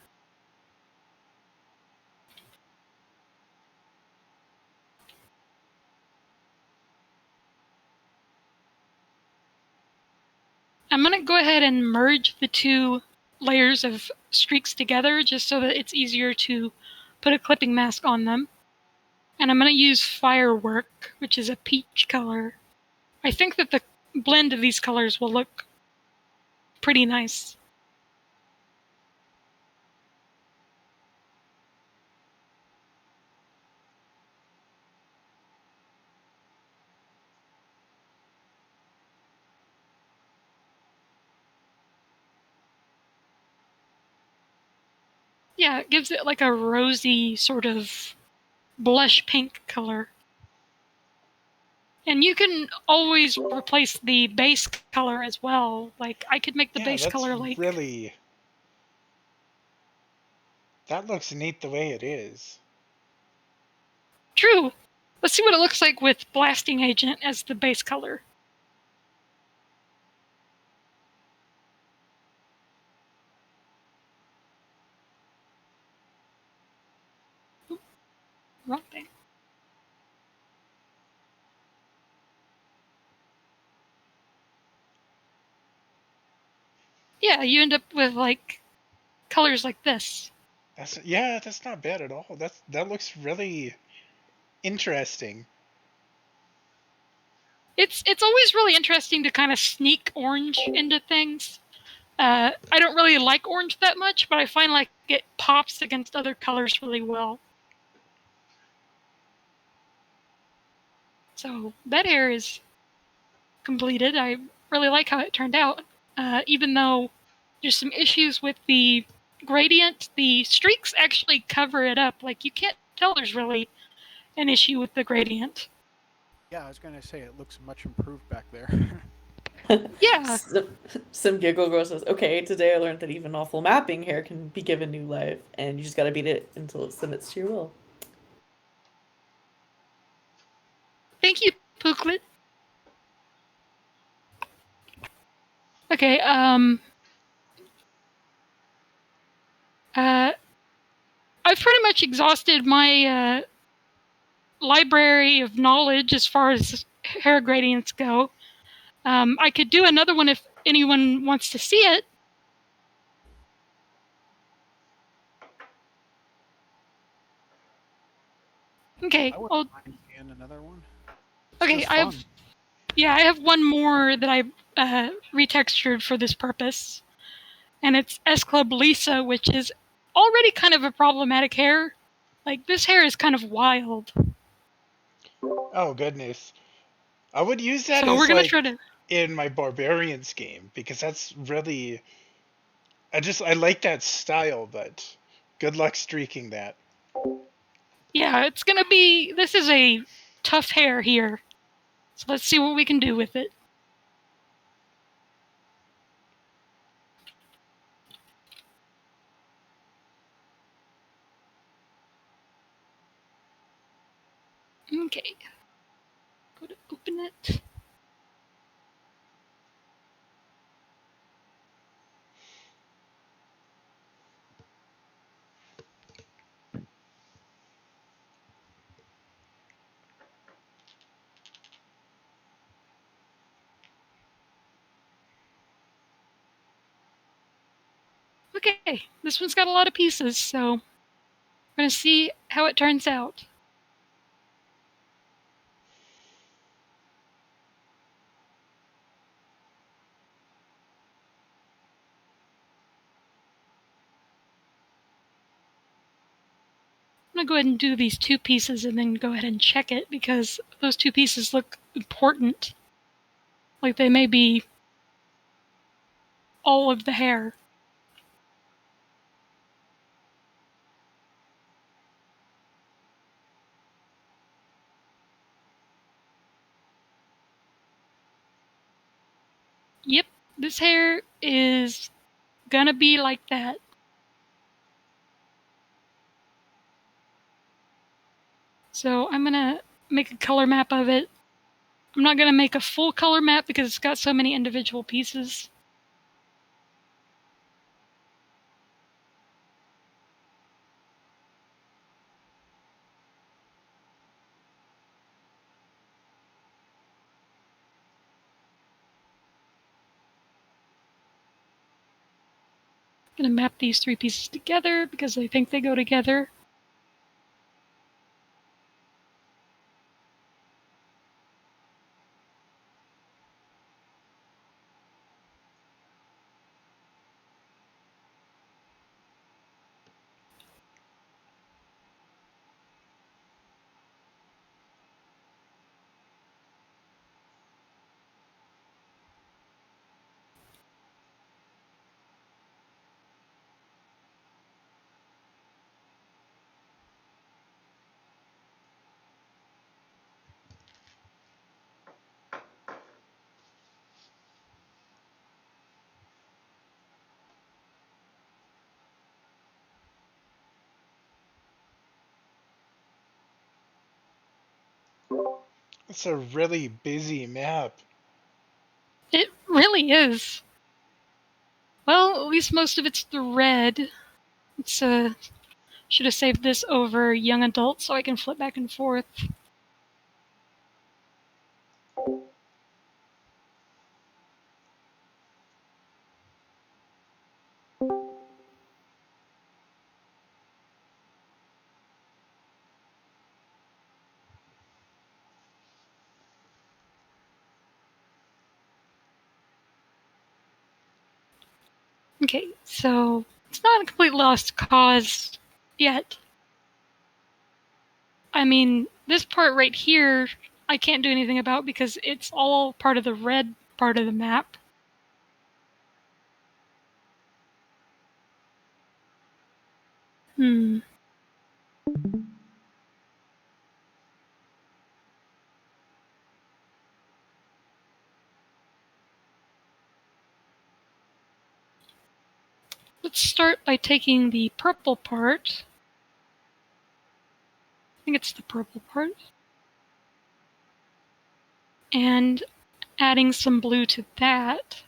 Speaker 1: I'm going to go ahead and merge the two layers of streaks together just so that it's easier to put a clipping mask on them. And I'm going to use Firework, which is a peach color. I think that the blend of these colors will look pretty nice. Yeah, it gives it like a rosy sort of blush pink color. And you can always replace the base color as well. Like, I could make the
Speaker 3: Yeah,
Speaker 1: base
Speaker 3: that's
Speaker 1: color like...
Speaker 3: really. That looks neat the way it is.
Speaker 1: True. Let's see what it looks like with Blasting Agent as the base color. Oop, wrong thing. Yeah, you end up with like colors like this.
Speaker 3: That's not bad at all. That looks really interesting.
Speaker 1: It's always really interesting to kind of sneak orange into things. I don't really like orange that much, but I find like it pops against other colors really well. So that hair is completed. I really like how it turned out. Even though there's some issues with the gradient, the streaks actually cover it up. Like, you can't tell there's really an issue with the gradient.
Speaker 4: Yeah, I was going to say it looks much improved back there.
Speaker 1: Yeah,
Speaker 2: some, some giggle girl says, "Okay, today I learned that even awful mapping hair can be given new life, and you just gotta beat it until it submits to your will."
Speaker 1: thank you, Pooklet. Okay, uh, I've pretty much exhausted my library of knowledge as far as hair gradients go. I could do another one if anyone wants to see it. Okay,
Speaker 4: I wouldn't
Speaker 1: I'll,
Speaker 4: mind seeing another one. It's
Speaker 1: okay,
Speaker 4: just fun.
Speaker 1: I have one more that I retextured for this purpose, and it's S Club Lisa, which is already kind of a problematic hair. Like, this hair is kind of wild.
Speaker 3: Oh goodness. I would use that
Speaker 1: So we're
Speaker 3: as
Speaker 1: gonna
Speaker 3: like
Speaker 1: try to...
Speaker 3: in my barbarians game because that's really I like that style, but good luck streaking that.
Speaker 1: Yeah, it's gonna be... This is a tough hair here. So let's see what we can do with it. Okay. Go to open it. Okay, this one's got a lot of pieces, so we're gonna see how it turns out. I'm gonna go ahead and do these two pieces and then go ahead and check it because those two pieces look important. Like they may be all of the hair. Yep, this hair is gonna be like that. So I'm gonna make a color map of it. I'm not gonna make a full color map because it's got so many individual pieces. I'm gonna map these three pieces together because I think they go together.
Speaker 3: It's a really busy map.
Speaker 1: It really is. Well, at least most of it's the red. It's should have saved this over young adult so I can flip back and forth. Okay, so it's not a complete lost cause yet. I mean, this part right here, I can't do anything about because it's all part of the red part of the map. Hmm. Let's start by taking the purple part. I think it's the purple part. And adding some blue to that.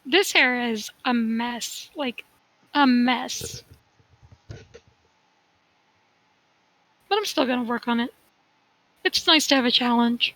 Speaker 1: This hair is a mess. Like, a mess. But I'm still gonna work on it. It's nice to have a challenge.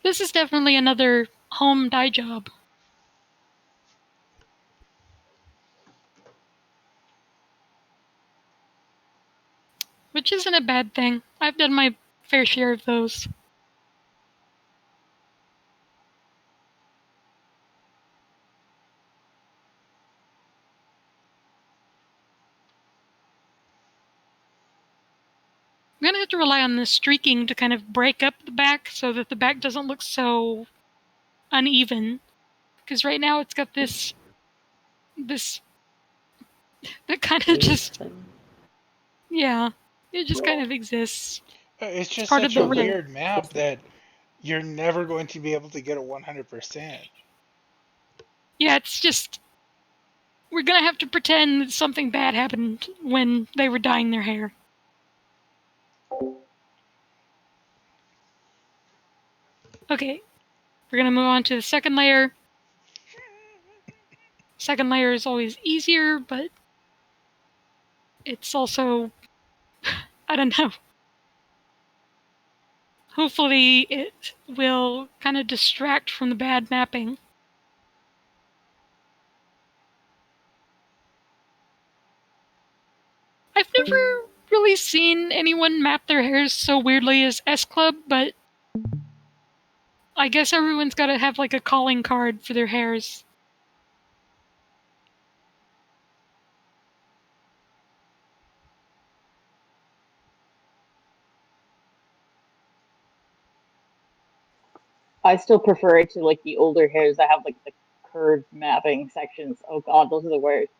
Speaker 1: This is definitely another home dye job. Which isn't a bad thing. I've done my fair share of those. I'm gonna have to rely on the streaking to kind of break up the back so that the back doesn't look so uneven. Because right now it's got this that kind of just, yeah, it just kind of exists.
Speaker 3: It's
Speaker 1: It's
Speaker 3: just
Speaker 1: part of
Speaker 3: such
Speaker 1: the
Speaker 3: a
Speaker 1: red.
Speaker 3: weird map that you're never going to be able to get a 100%.
Speaker 1: Yeah, it's just, we're gonna have to pretend that something bad happened when they were dyeing their hair. Okay, we're gonna move on to the second layer. Second layer is always easier, but it's also, I don't know. Hopefully it will kind of distract from the bad mapping. I've never really seen anyone map their hairs so weirdly as S Club, but I guess everyone's got to have like a calling card for their hairs.
Speaker 5: I still prefer it to like the older hairs that have like the curved mapping sections. Oh god, those are the worst.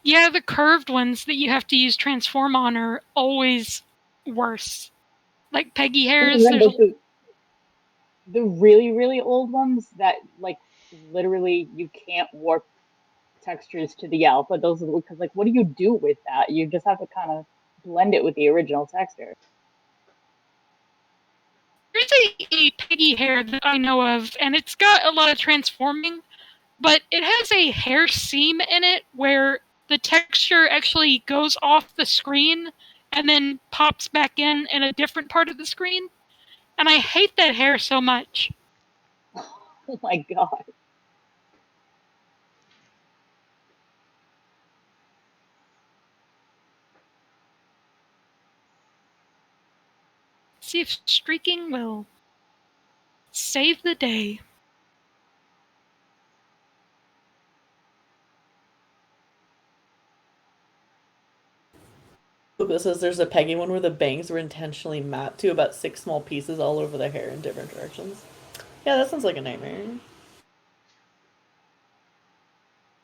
Speaker 1: Yeah, the curved ones that you have to use transform on are always worse. Like Peggy
Speaker 5: And
Speaker 1: hairs,
Speaker 5: then
Speaker 1: there's
Speaker 5: like the really really old ones that like literally you can't warp textures to the alpha. Those are because like what do you do with that? You just have to kind of blend it with the original texture.
Speaker 1: a piggy hair that I know of, and it's got a lot of transforming, but it has a hair seam in it where the texture actually goes off the screen and then pops back in a different part of the screen. And I hate that hair so much.
Speaker 5: Oh my god.
Speaker 1: See if streaking will save the day.
Speaker 2: This says there's a Peggy one where the bangs were intentionally mapped to about 6 small pieces all over the hair in different directions. Yeah, that sounds like a nightmare.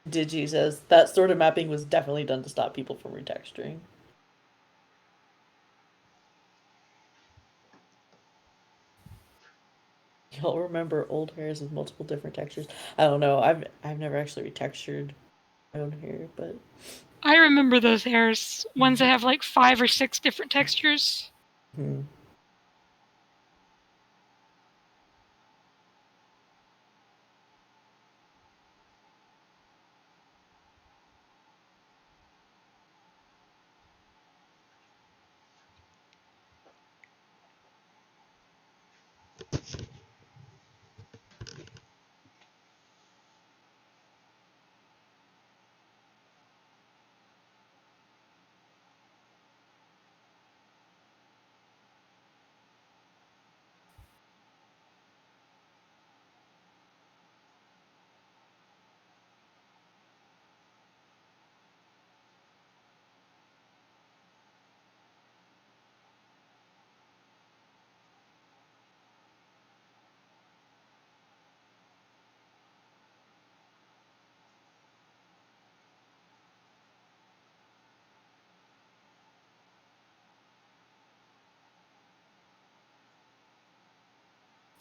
Speaker 2: Digi says that sort of mapping was definitely done to stop people from retexturing. Y'all remember old hairs with multiple different textures? I don't know. I've never actually retextured my own hair, but
Speaker 1: I remember those hairs, ones that have like 5 or 6 different textures.
Speaker 2: hmm.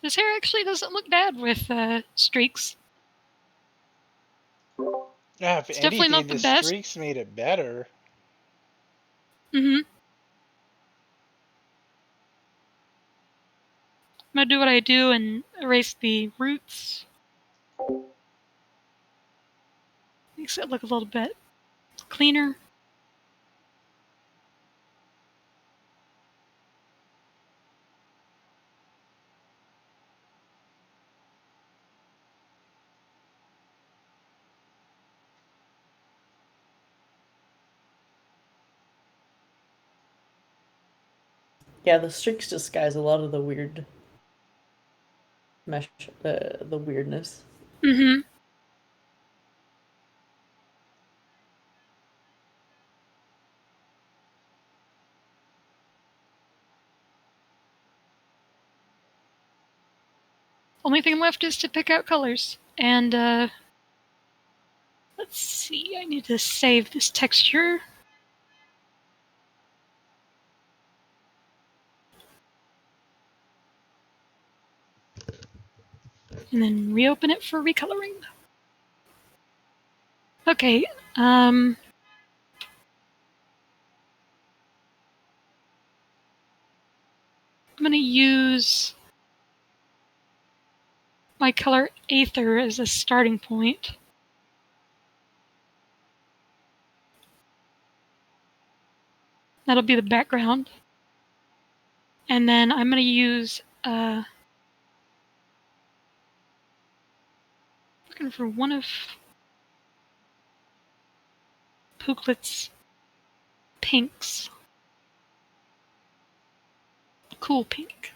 Speaker 1: This hair actually doesn't look bad with streaks.
Speaker 3: Yeah, if
Speaker 1: It's definitely
Speaker 3: anything,
Speaker 1: not the
Speaker 3: the
Speaker 1: best.
Speaker 3: streaks made it better.
Speaker 1: I'm gonna do what I do and erase the roots. Makes it look a little bit cleaner.
Speaker 2: Yeah, the streaks disguise a lot of the weird mesh, the weirdness.
Speaker 1: Only thing left is to pick out colors. And let's see, I need to save this texture. And then reopen it for recoloring. Okay, I'm gonna use my color Aether as a starting point. That'll be the background. And then I'm gonna use looking for one of Pooklet's pinks. Cool pink.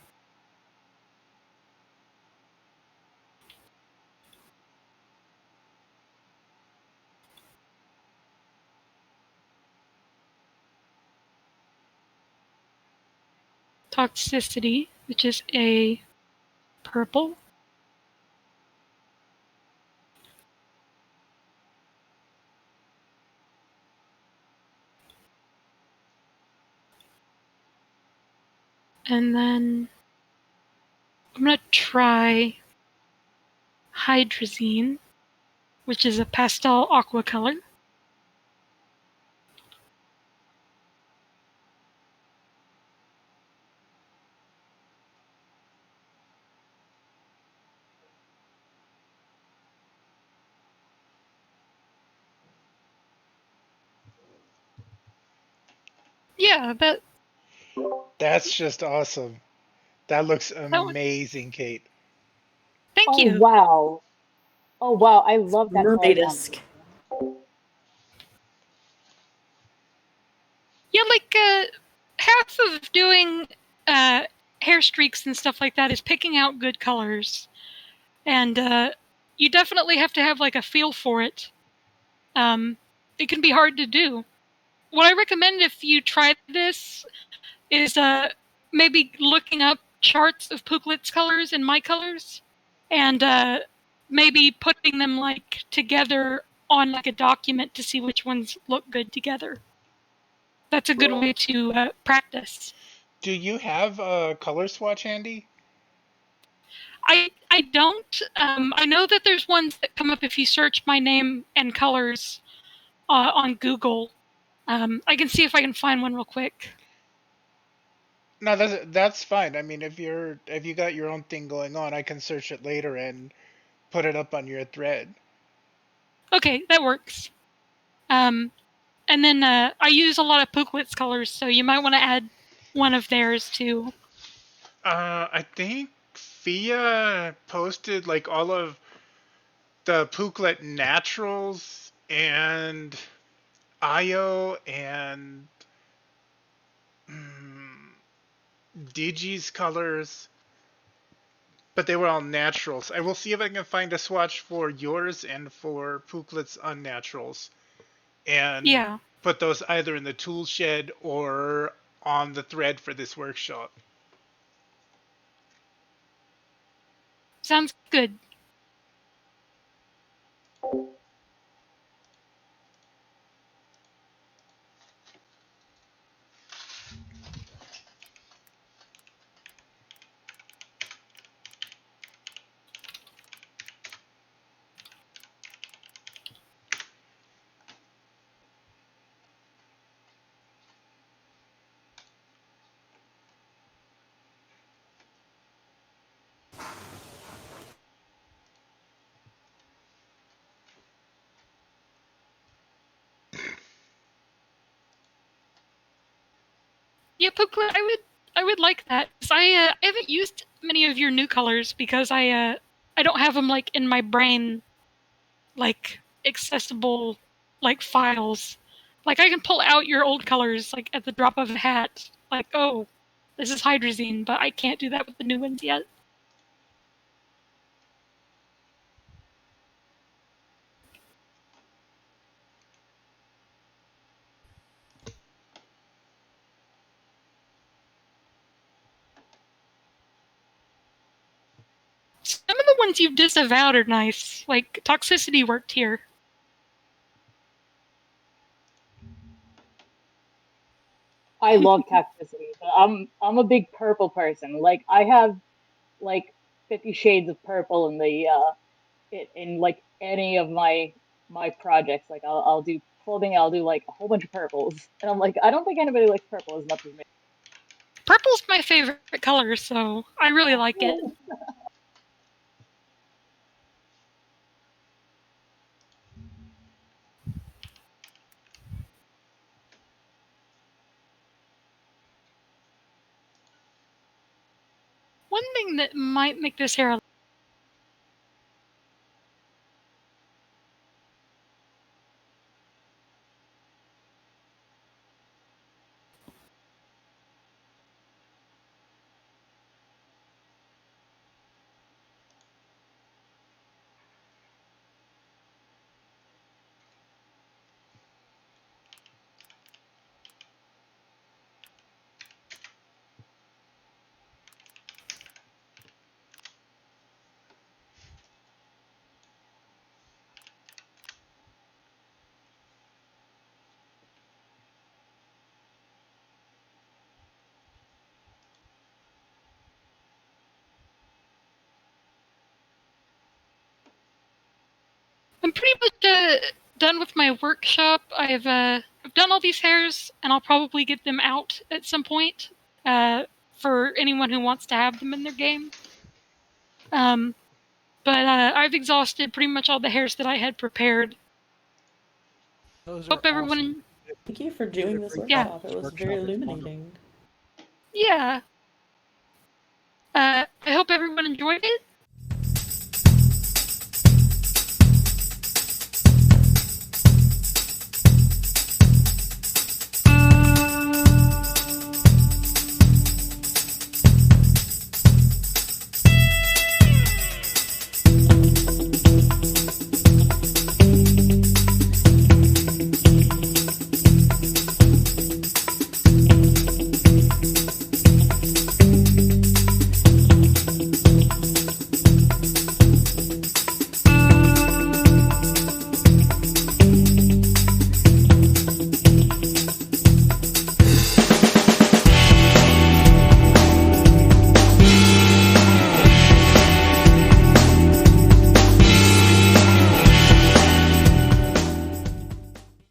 Speaker 1: Toxicity, which is a purple. And then I'm gonna try Hydrazine, which is a pastel aqua color. Yeah,
Speaker 3: That's just awesome. That looks
Speaker 1: that one.
Speaker 3: amazing, Kate.
Speaker 1: Thank
Speaker 5: Oh
Speaker 1: you.
Speaker 5: wow. Oh wow, I love that color
Speaker 2: Mermaidisk.
Speaker 5: combination.
Speaker 1: Yeah, like half of doing uh, hair streaks and stuff like that is picking out good colors, and you definitely have to have like a feel for it. It can be hard to do. What I recommend if you try this is maybe looking up charts of Pooklets colors and my colors, and maybe putting them like together on like a document to see which ones look good together. That's a good way to practice.
Speaker 3: Do you have a color swatch handy?
Speaker 1: I don't. I know that there's ones that come up if you search my name and colors on Google. I can see if I can find one real quick.
Speaker 3: No, that's fine. I mean, if you got your own thing going on, I can search it later and put it up on your thread.
Speaker 1: Okay, that works. Um, and then I use a lot of Pooklets colors, so you might want to add one of theirs too.
Speaker 3: I think Fia posted like all of the Pooklet naturals and Io and mm, Digi's colors, but they were all naturals. I will see if I can find a swatch for yours and for Pooklet's unnaturals, and
Speaker 1: Yeah,
Speaker 3: put those either in the tool shed or on the thread for this workshop.
Speaker 1: sounds good. Yeah, Pooklet, I would like that. 'Cause I haven't used many of your new colors because I don't have them like in my brain like accessible like files. Like I can pull out your old colors like at the drop of a hat. Like, oh, this is hydrazine, but I can't do that with the new ones yet. Some of the ones you've disavowed are nice. Like toxicity worked here.
Speaker 5: I love toxicity, but I'm a big purple person. Like I have like 50 shades of purple in the in like any of my projects. Like I'll do clothing, I'll do like a whole bunch of purples. And I'm like, I don't think anybody likes purple as much as me.
Speaker 1: Purple's my favorite color, so I really like it. One thing that might make this hair I'm pretty much done with my workshop. I've done all these hairs, and I'll probably get them out at some point for anyone who wants to have them in their game. Um, but I've exhausted pretty much all the hairs that I had prepared.
Speaker 4: Those are
Speaker 1: Hope
Speaker 4: awesome.
Speaker 1: everyone.
Speaker 2: Thank you for doing this
Speaker 4: great
Speaker 1: Yeah.
Speaker 2: workshop. It was
Speaker 4: workshop.
Speaker 2: very
Speaker 4: It's
Speaker 2: illuminating.
Speaker 1: Yeah. I hope everyone enjoyed it.